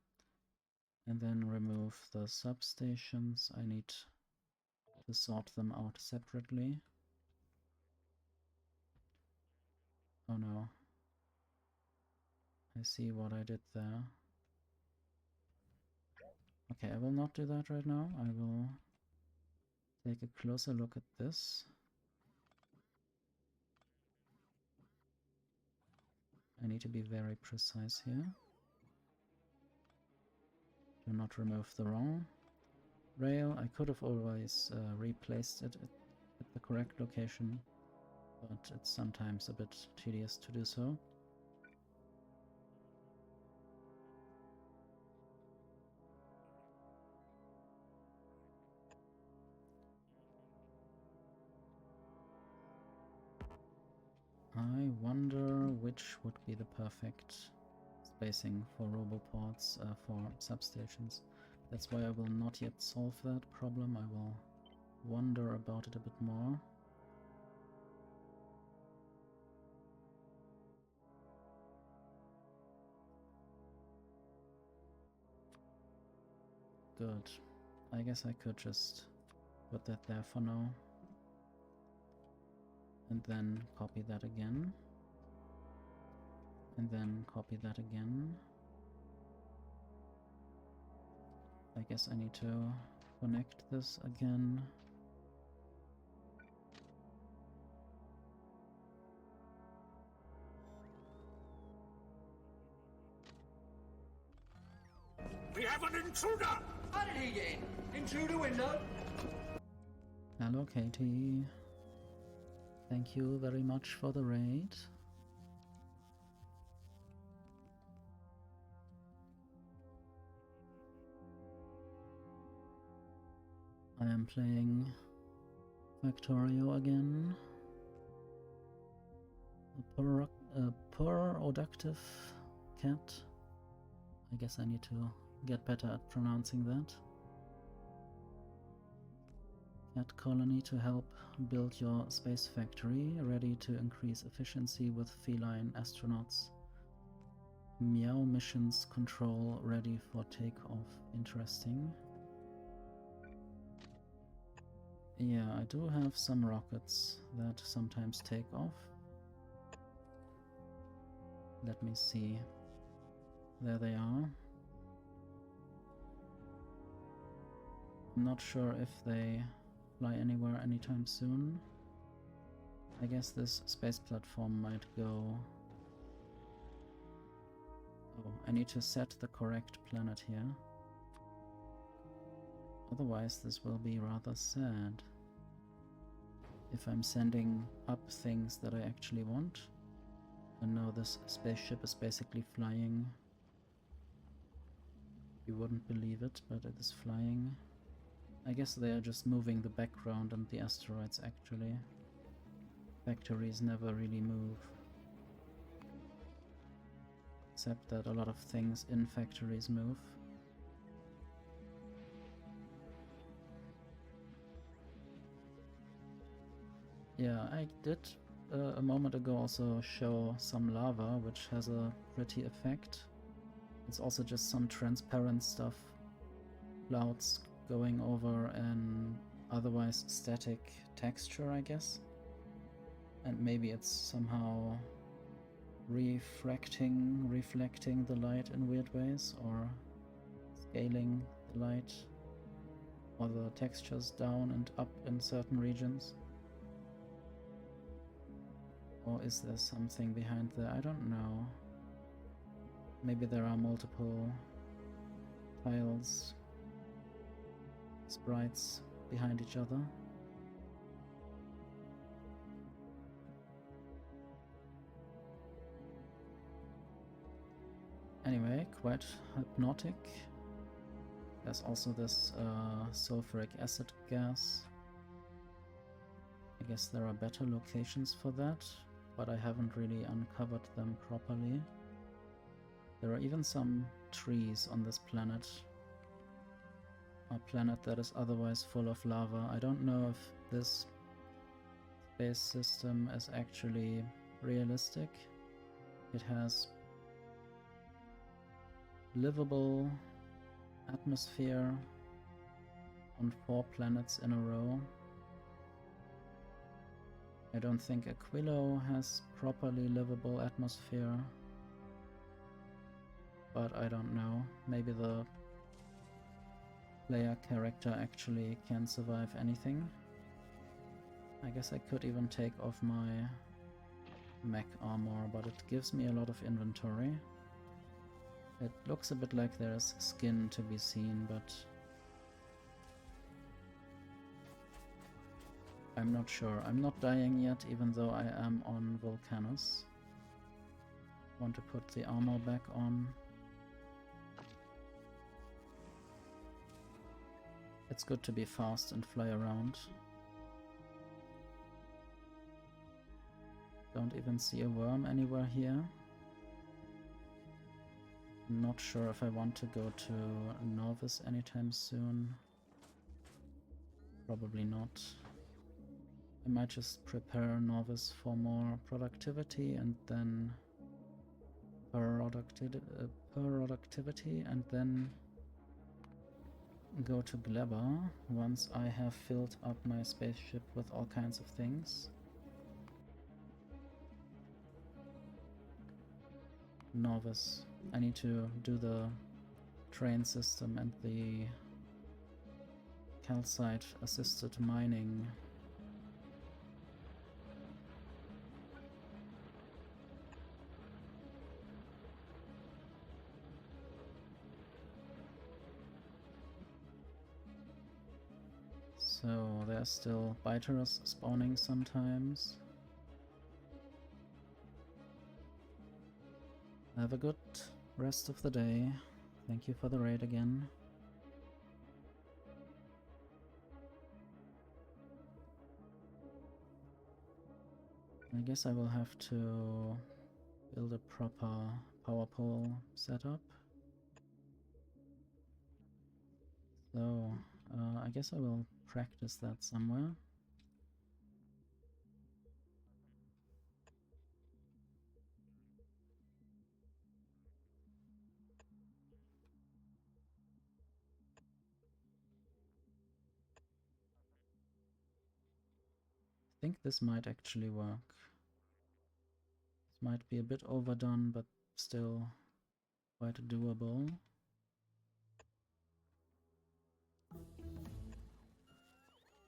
And then remove the substations. I need to sort them out separately. Oh no. I see what I did there. Okay, I will not do that right now. I will take a closer look at this. I need to be very precise here. Do not remove the wrong rail. I could have always replaced it at the correct location, but it's sometimes a bit tedious to do so. which would be the perfect spacing for roboports, for substations. That's why I will not yet solve that problem. I will wonder about it a bit more. Good. I guess I could just put that there for now. And then copy that again. And then copy that again. I guess I need to connect this again. We have an intruder! How did he get in? Intruder window? Hello, Katie. Thank you very much for the raid. I am playing Factorio again. A productive cat. I guess I need to get better at pronouncing that. Cat colony to help build your space factory, ready to increase efficiency with feline astronauts. Meow missions control ready for takeoff. Interesting. Yeah, I do have some rockets that sometimes take off. Let me see. There they are. I'm not sure if they fly anywhere anytime soon. I guess this space platform might go... Oh, I need to set the correct planet here. Otherwise this will be rather sad. If I'm sending up things that I actually want. And now this spaceship is basically flying. You wouldn't believe it, but it is flying. I guess they are just moving the background and the asteroids actually. Factories never really move. Except that a lot of things in factories move. Yeah, I did a moment ago also show some lava, which has a pretty effect. It's also just some transparent stuff. Clouds going over an otherwise static texture, I guess. And maybe it's somehow reflecting the light in weird ways, or scaling the light or the textures down and up in certain regions. Or is there something behind there? I don't know. Maybe there are multiple tiles, sprites behind each other. Anyway, quite hypnotic. There's also this sulfuric acid gas. I guess there are better locations for that, but I haven't really uncovered them properly. There are even some trees on this planet. A planet that is otherwise full of lava. I don't know if this space system is actually realistic. It has livable atmosphere on 4 planets in a row. I don't think Aquilo has properly livable atmosphere, but I don't know. Maybe the player character actually can survive anything. I guess I could even take off my mech armor, but it gives me a lot of inventory. It looks a bit like there's skin to be seen, but I'm not sure. I'm not dying yet, even though I am on Volcanus. Want to put the armor back on. It's good to be fast and fly around. Don't even see a worm anywhere here. Not sure if I want to go to Novice anytime soon. Probably not. I might just prepare Novice for more productivity and then productivity and then go to Gleba once I have filled up my spaceship with all kinds of things. Novice. I need to do the train system and the calcite assisted mining. So there's still biters spawning sometimes. Have a good rest of the day. Thank you for the raid again. I guess I will have to build a proper power pole setup. So, I guess I will practice that somewhere. I think this might actually work. This might be a bit overdone, but still quite doable.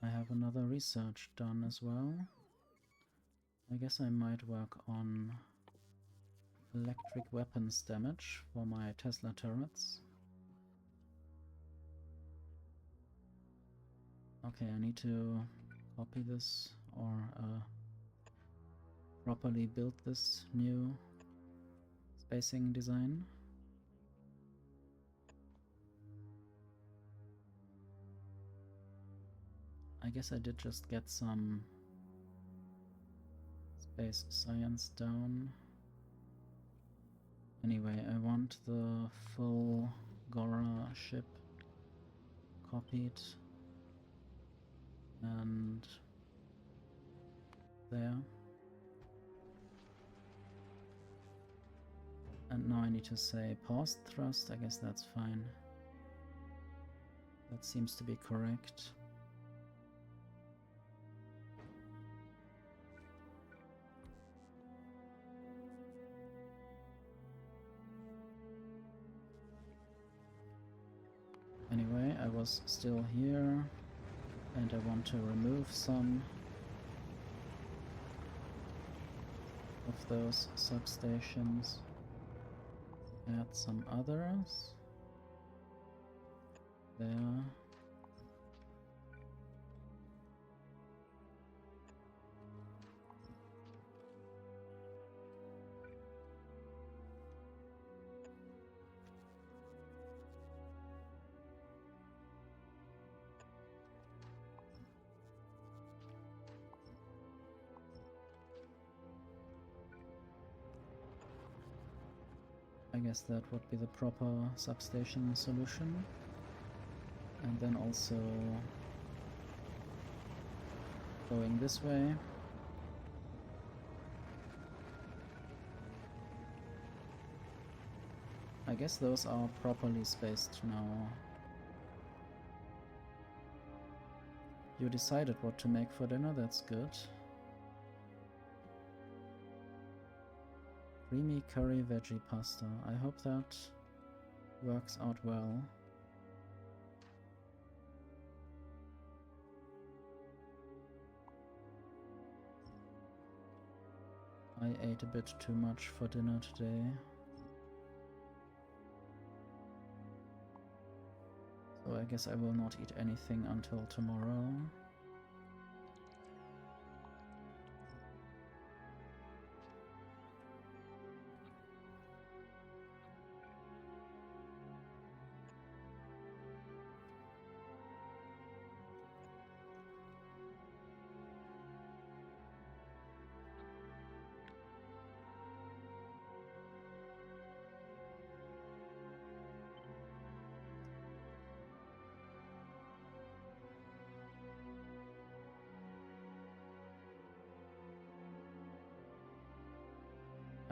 I have another research done as well. I guess I might work on electric weapons damage for my Tesla turrets. Okay, I need to copy this or properly build this new spacing design. I guess I did just get some space science down. Anyway, I want the Fulgora ship copied and there. And now I need to say paused thrust. I guess that's fine. That seems to be correct. Anyway, I was still here and I want to remove some of those substations. Add some others. There. I guess that would be the proper substation solution. And then also going this way. I guess those are properly spaced now. You decided what to make for dinner, that's good. Creamy curry veggie pasta. I hope that works out well. I ate a bit too much for dinner today. So I guess I will not eat anything until tomorrow.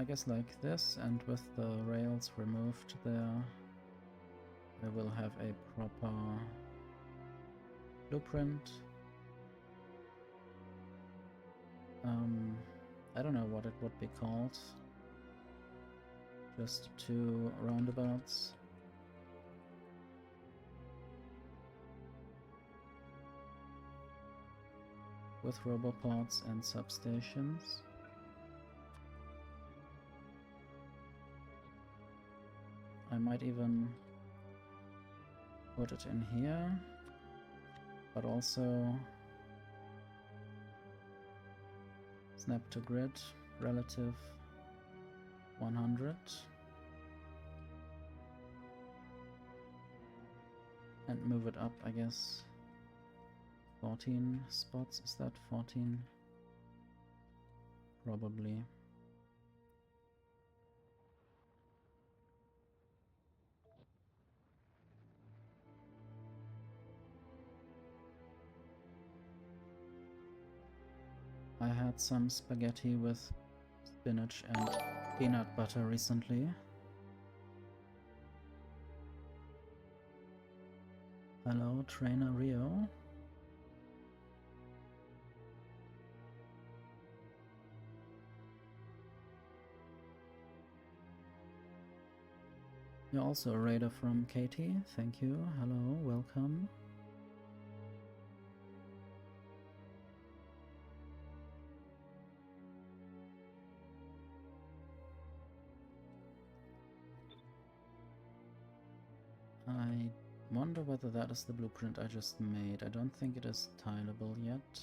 I guess like this, and with the rails removed there, I will have a proper blueprint. I don't know what it would be called. Just 2 roundabouts. With roboports and substations. I might even put it in here, but also snap to grid relative 100 and move it up, I guess 14 spots. Is that 14? Probably. I had some spaghetti with spinach and peanut butter recently. Hello, Trainer Rio. You're also a raider from Katie. Thank you. Hello, welcome. I wonder whether that is the blueprint I just made. I don't think it is tileable yet.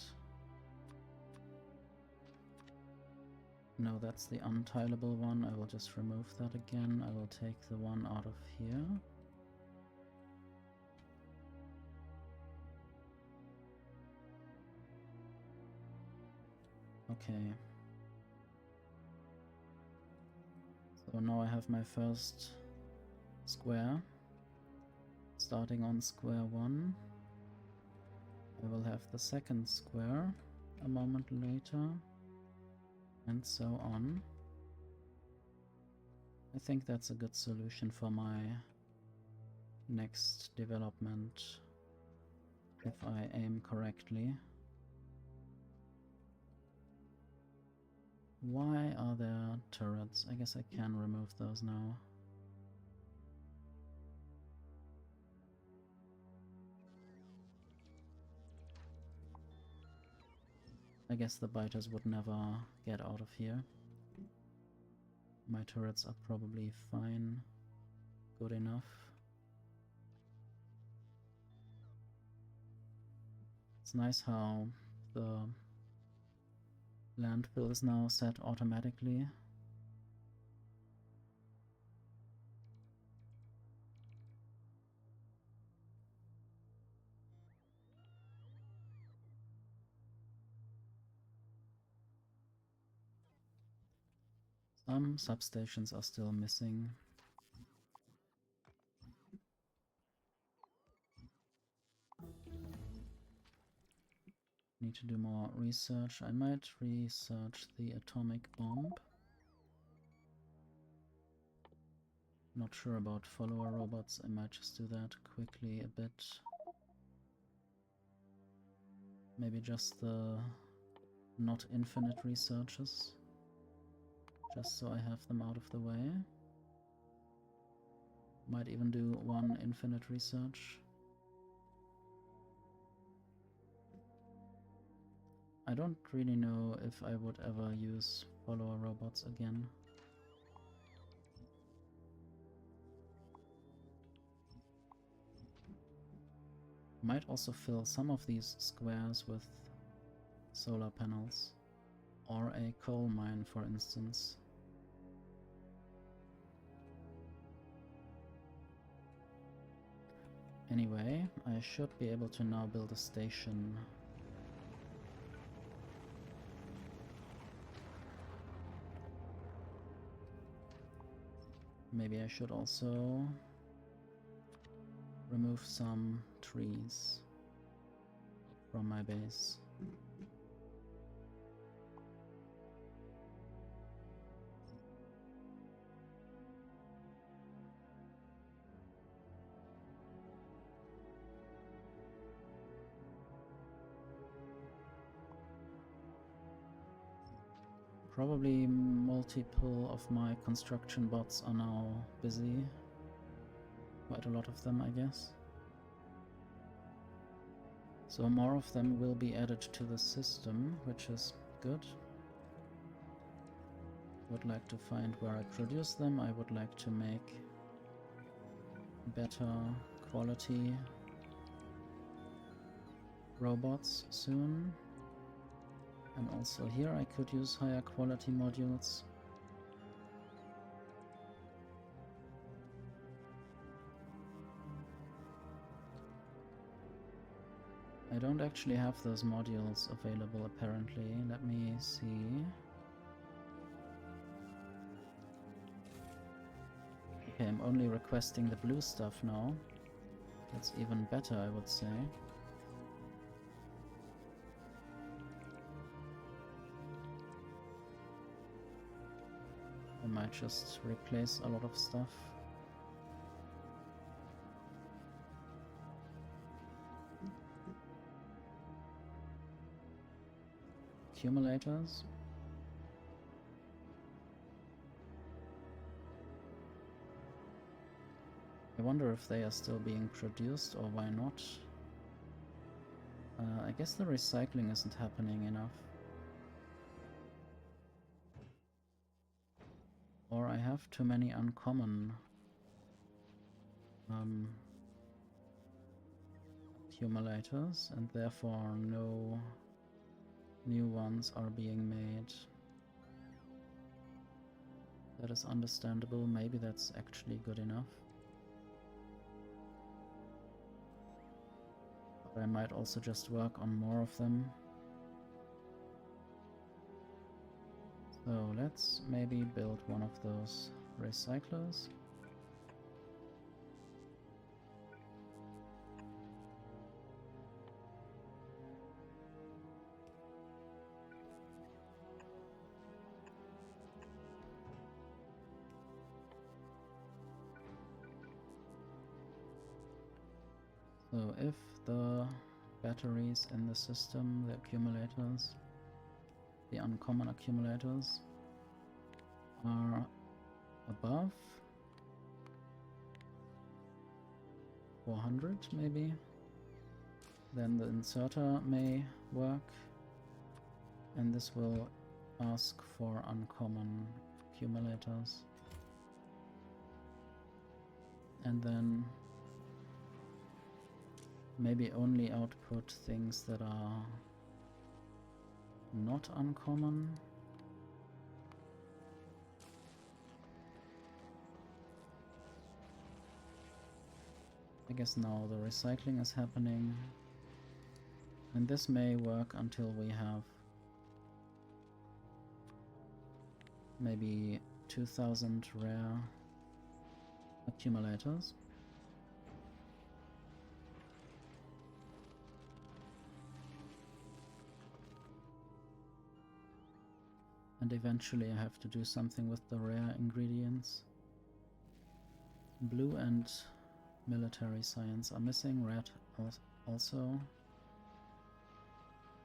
No, that's the untileable one. I will just remove that again. I will take the one out of here. Okay. So now I have my first square. Starting on square 1. I will have the second square a moment later. And so on. I think that's a good solution for my next development, if I aim correctly. Why are there turrets? I guess I can remove those now. I guess the biters would never get out of here. My turrets are probably fine, good enough. It's nice how the landfill is now set automatically. Some substations are still missing. Need to do more research. I might research the atomic bomb. Not sure about follower robots. I might just do that quickly a bit. Maybe just the not infinite researches. Just so I have them out of the way. Might even do one infinite research. I don't really know if I would ever use follower robots again. Might also fill some of these squares with solar panels. Or a coal mine, for instance. Anyway, I should be able to now build a station. Maybe I should also remove some trees from my base. Probably multiple of my construction bots are now busy. Quite a lot of them, I guess. So more of them will be added to the system, which is good. Would like to find where I produce them. I would like to make better quality robots soon. And also here I could use higher quality modules. I don't actually have those modules available apparently. Let me see. Okay, I'm only requesting the blue stuff now. That's even better, I would say. I might just replace a lot of stuff. Accumulators. I wonder if they are still being produced or why not. I guess the recycling isn't happening enough. Or I have too many uncommon accumulators and therefore no new ones are being made. That is understandable. Maybe that's actually good enough. But I might also just work on more of them. So let's maybe build one of those recyclers. So if the batteries in the system, the accumulators, the uncommon accumulators, are above 400 maybe, then the inserter may work, and this will ask for uncommon accumulators. And then maybe only output things that are not uncommon. I guess now the recycling is happening. And this may work until we have maybe 2000 rare accumulators. And eventually I have to do something with the rare ingredients. Blue and military science are missing, red also.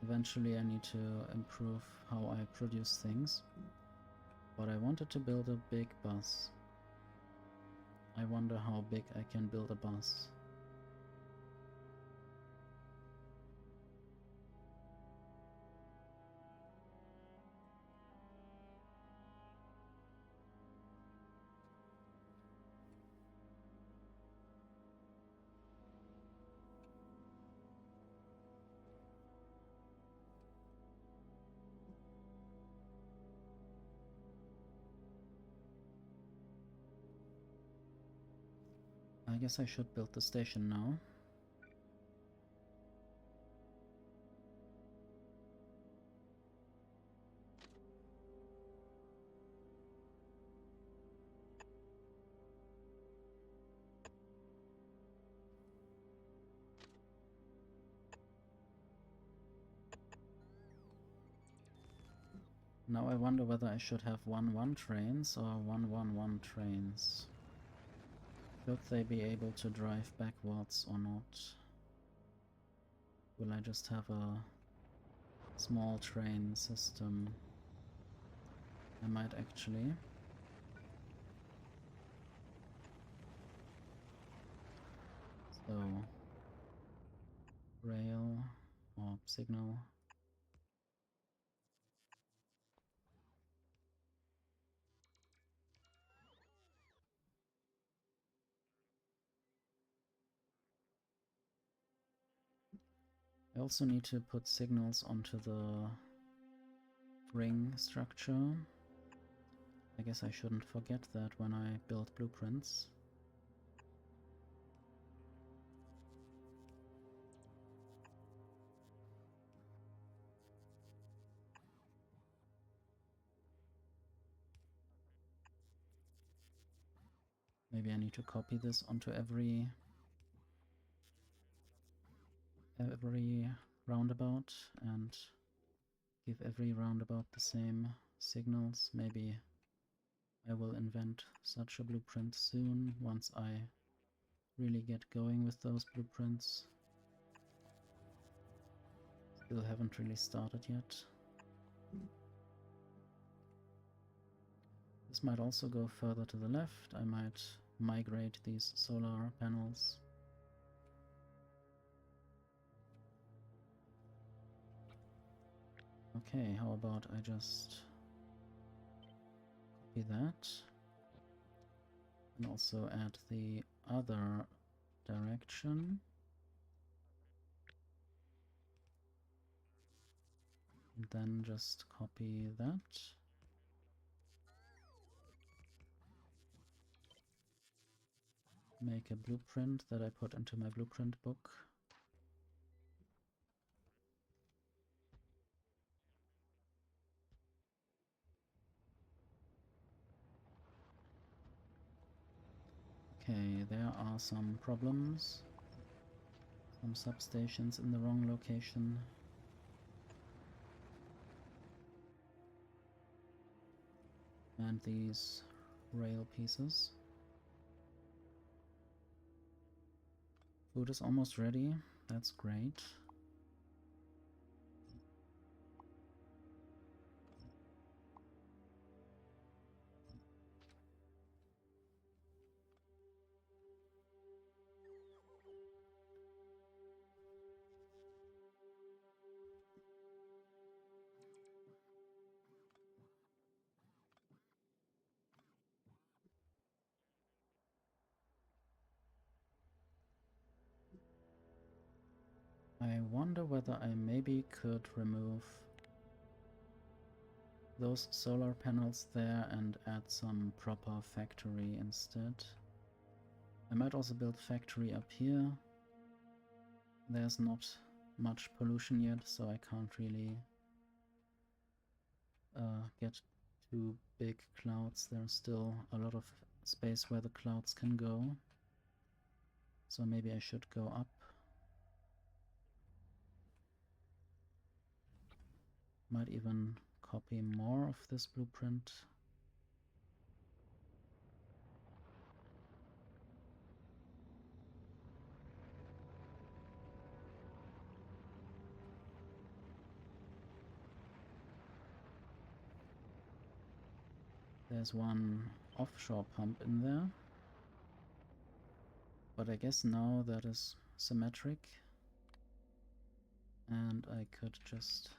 Eventually I need to improve how I produce things. But I wanted to build a big bus. I wonder how big I can build a bus. I guess I should build the station now. Now I wonder whether I should have 1-1 trains or 1-1-1 trains. Should they be able to drive backwards or not? Will I just have a small train system? I might actually. So, rail or signal. I also need to put signals onto the ring structure. I guess I shouldn't forget that when I build blueprints. Maybe I need to copy this onto every roundabout and give every roundabout the same signals. Maybe I will invent such a blueprint soon, once I really get going with those blueprints. Still haven't really started yet. This might also go further to the left. I might migrate these solar panels. Okay, how about I just copy that and also add the other direction. And then just copy that. Make a blueprint that I put into my blueprint book. Okay, there are some problems. Some substations in the wrong location. And these rail pieces. Food is almost ready. That's great. I wonder whether I maybe could remove those solar panels there and add some proper factory instead. I might also build factory up here. There's not much pollution yet, so I can't really get too big clouds. There's still a lot of space where the clouds can go. So maybe I should go up. Might even copy more of this blueprint. There's one offshore pump in there. But I guess now that is symmetric. And I could just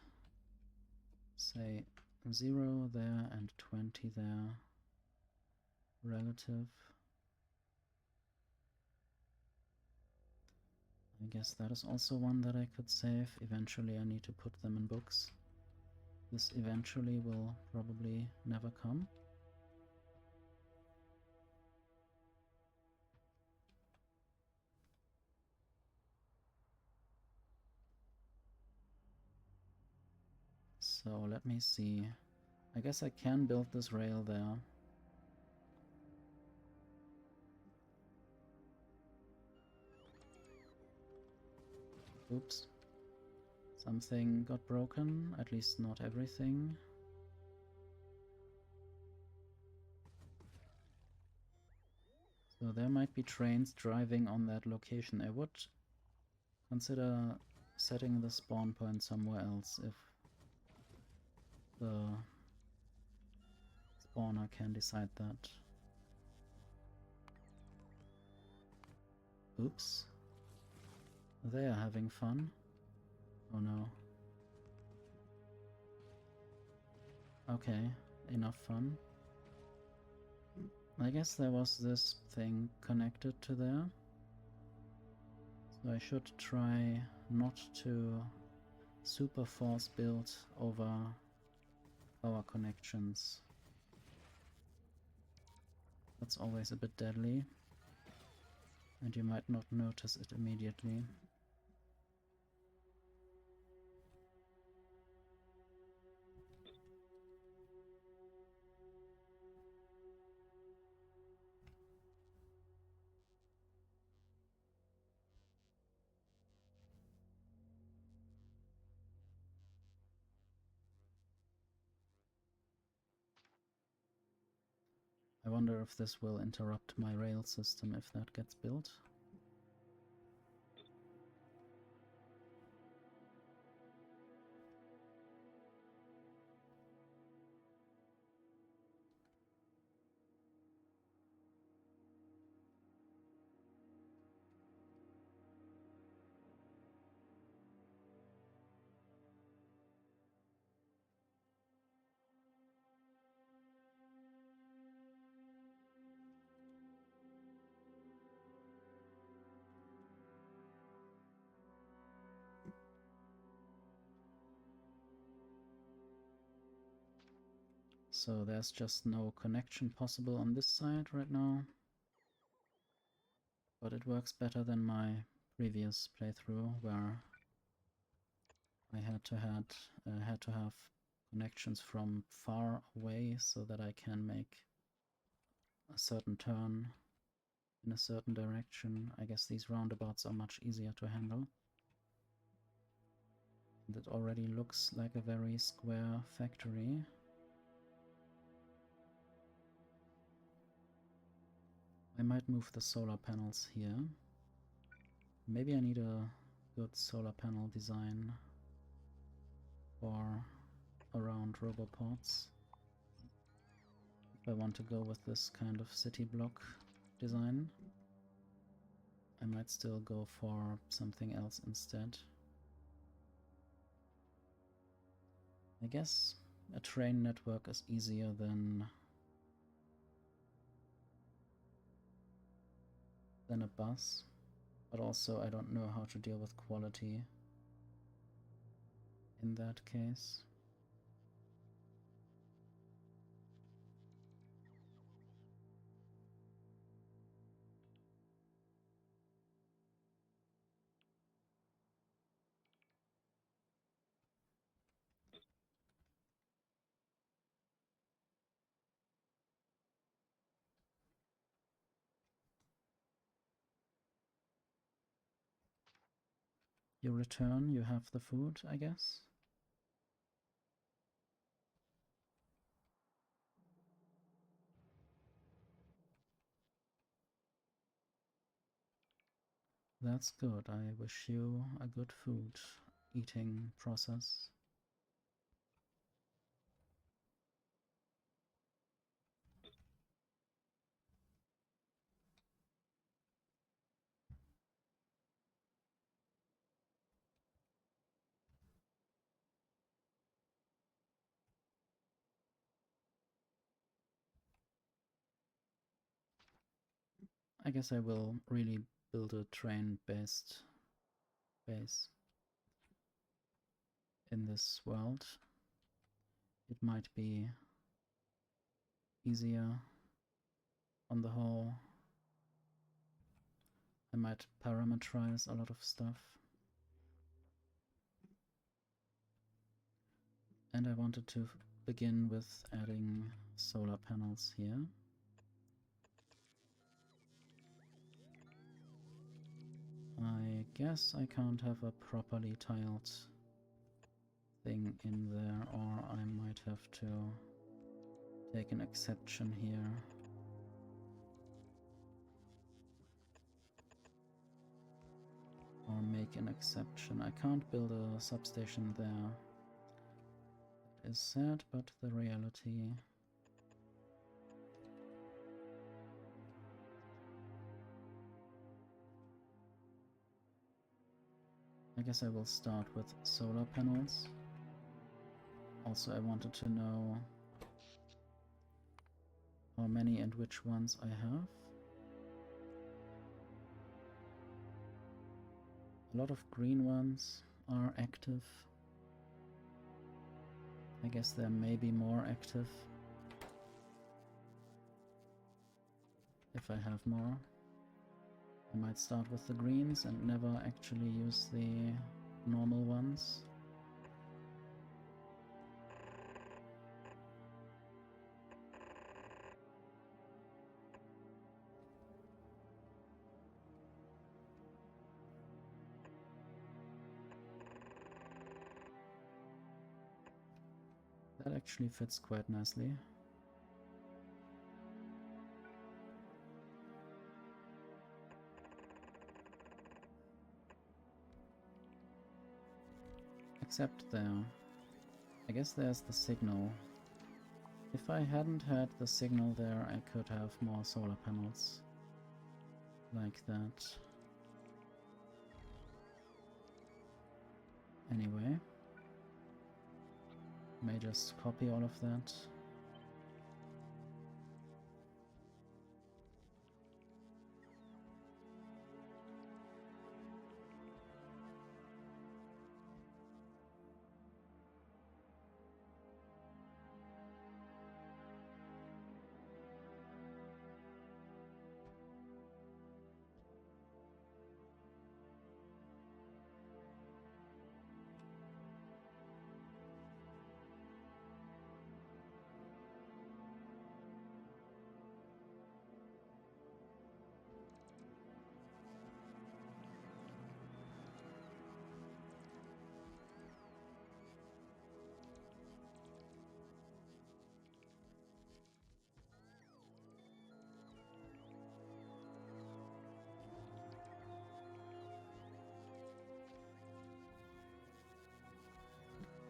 say 0 there and 20 there. Relative. I guess that is also one that I could save. Eventually I need to put them in books. This eventually will probably never come. So let me see. I guess I can build this rail there. Oops. Something got broken, at least not everything. So there might be trains driving on that location. I would consider setting the spawn point somewhere else if the spawner can decide that. Oops. They are having fun. Oh no. Okay, enough fun. I guess there was this thing connected to there. So I should try not to super force build over power connections. That's always a bit deadly, and you might not notice it immediately. I wonder if this will interrupt my rail system if that gets built. So there's just no connection possible on this side right now. But it works better than my previous playthrough where I had to have connections from far away so that I can make a certain turn in a certain direction. I guess these roundabouts are much easier to handle. And it already looks like a very square factory. I might move the solar panels here. Maybe I need a good solar panel design for around Roboports. If I want to go with this kind of city block design, I might still go for something else instead. I guess a train network is easier than a bus, but also I don't know how to deal with quality in that case. You return, you have the food, I guess. That's good. I wish you a good food eating process. I guess I will really build a train-based base in this world. It might be easier on the whole. I might parameterize a lot of stuff. And I wanted to begin with adding solar panels here. I guess I can't have a properly tiled thing in there, or I might have to take an exception here. Or make an exception. I can't build a substation there. It is sad, but the reality I guess I will start with solar panels. Also, I wanted to know how many and which ones I have. A lot of green ones are active. I guess there may be more active if I have more. I might start with the greens and never actually use the normal ones. That actually fits quite nicely. Except there. I guess there's the signal. If I hadn't had the signal there, I could have more solar panels. Like that. Anyway. May just copy all of that.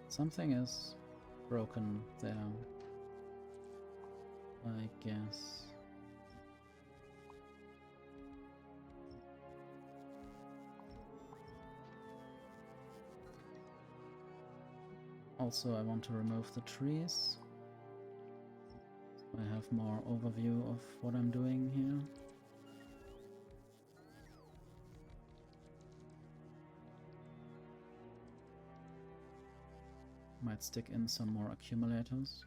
Something is broken there, I guess. Also, I want to remove the trees. So I have more overview of what I'm doing here. Might stick in some more accumulators.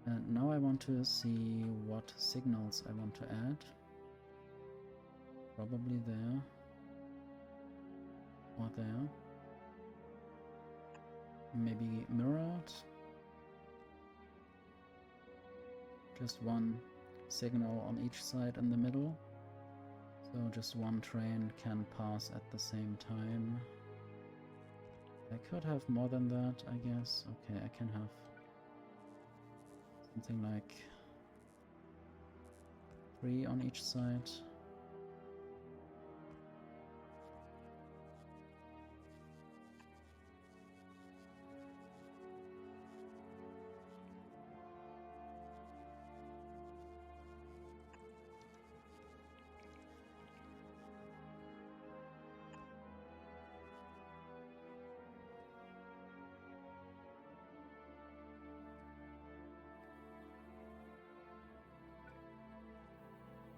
And now I want to see what signals I want to add. Probably there. Or there. Maybe mirrored. Just one signal on each side in the middle. So just one train can pass at the same time. I could have more than that, I guess. Okay, I can have something like 3 on each side.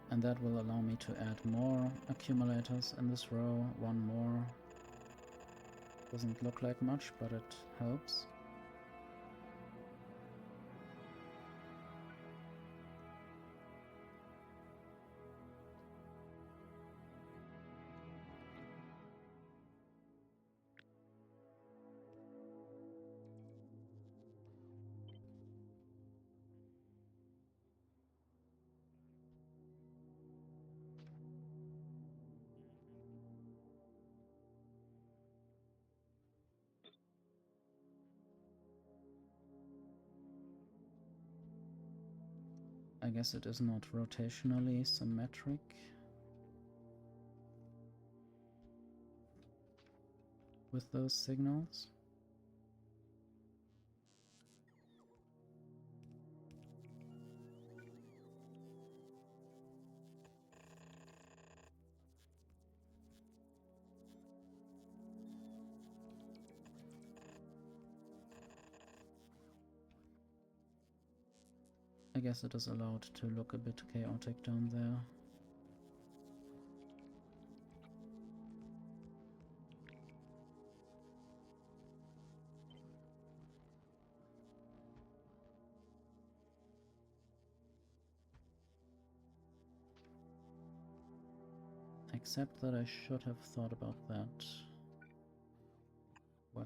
And that will allow me to add more accumulators in this row. One more. Doesn't look like much, but it helps. I guess it is not rotationally symmetric. With those signals. I guess it is allowed to look a bit chaotic down there. Except that I should have thought about that. Well.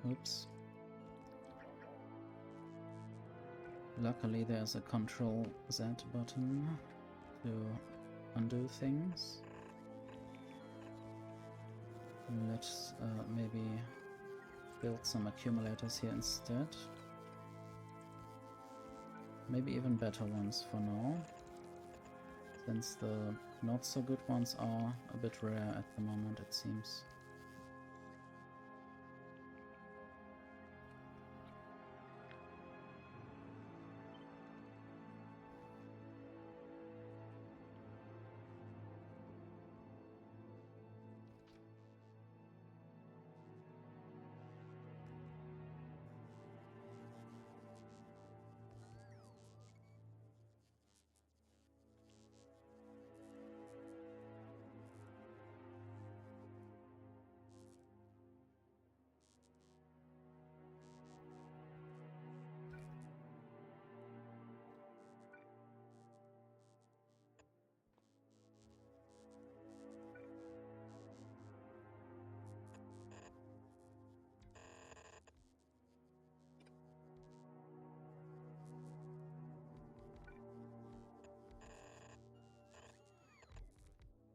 Oops. Luckily there's a Control Z button to undo things. Let's maybe build some accumulators here instead. Maybe even better ones for now, since the not so good ones are a bit rare at the moment, it seems.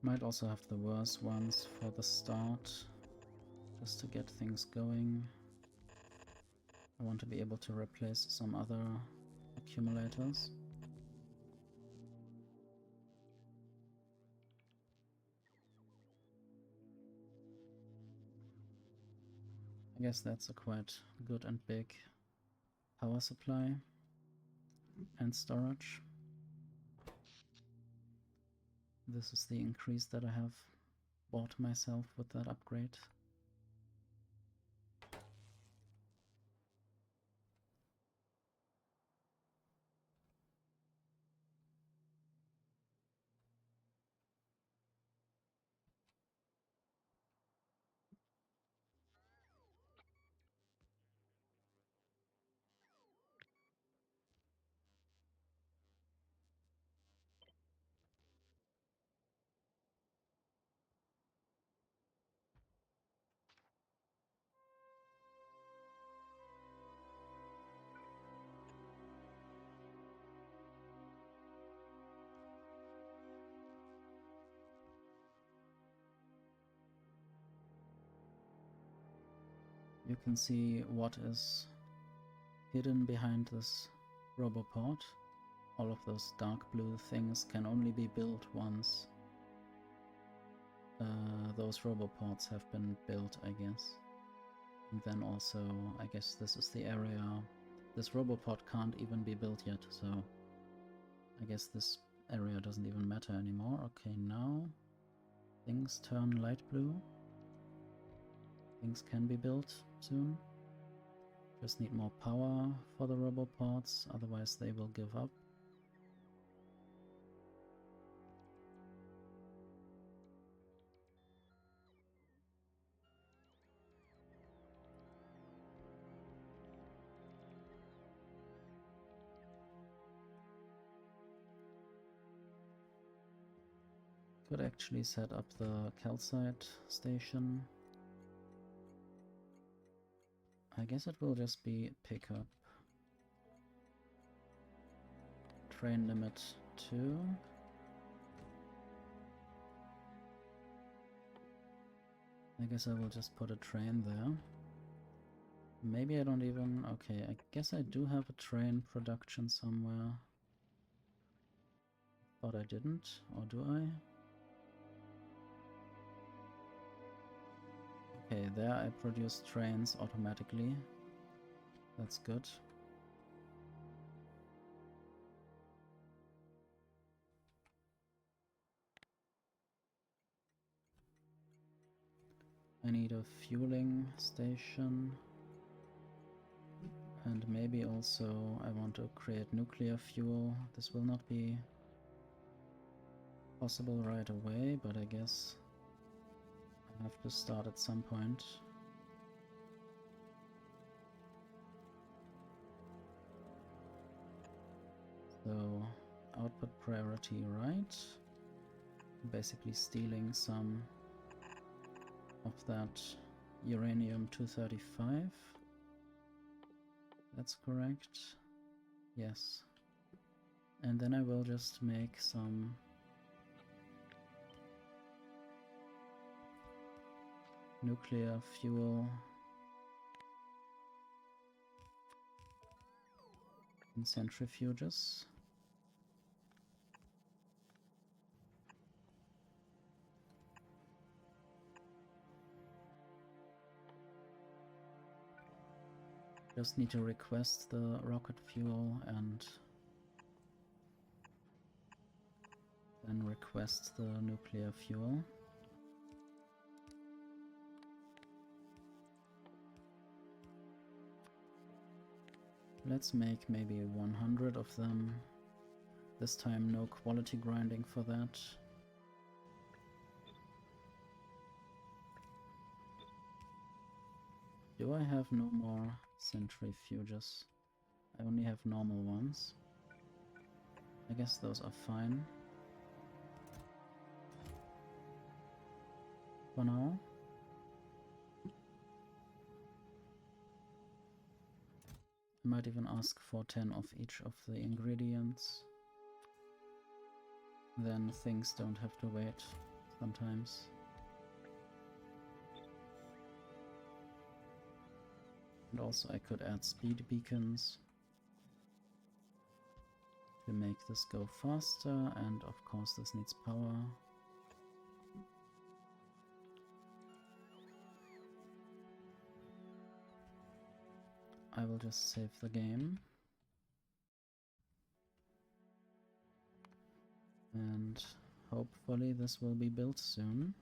Might also have the worse ones for the start, just to get things going. I want to be able to replace some other accumulators. I guess that's a quite good and big power supply and storage. This is the increase that I have bought myself with that upgrade. You can see what is hidden behind this roboport. All of those dark blue things can only be built once those roboports have been built, I guess. And then also, I guess this is the area. This roboport can't even be built yet, so I guess this area doesn't even matter anymore. Okay, now things turn light blue. Things can be built soon. Just need more power for the roboports, otherwise they will give up. Could actually set up the calcite station. I guess it will just be pickup. Train limit 2. I guess I will just put a train there. Maybe I don't even... Okay, I guess I do have a train production somewhere. Thought I didn't, or do I? Okay, there I produce trains automatically. That's good. I need a fueling station. And maybe also I want to create nuclear fuel. This will not be possible right away, but I guess I have to start at some point. So, output priority right. Basically stealing some of that uranium-235. That's correct. Yes. And then I will just make some nuclear fuel in centrifuges. Just need to request the rocket fuel and then request the nuclear fuel. Let's make maybe 100 of them. This time no quality grinding for that. Do I have no more centrifuges? I only have normal ones. I guess those are fine for now. I might even ask for 10 of each of the ingredients. Then things don't have to wait sometimes. And also I could add speed beacons to make this go faster, and of course this needs power. I will just save the game. And hopefully this will be built soon.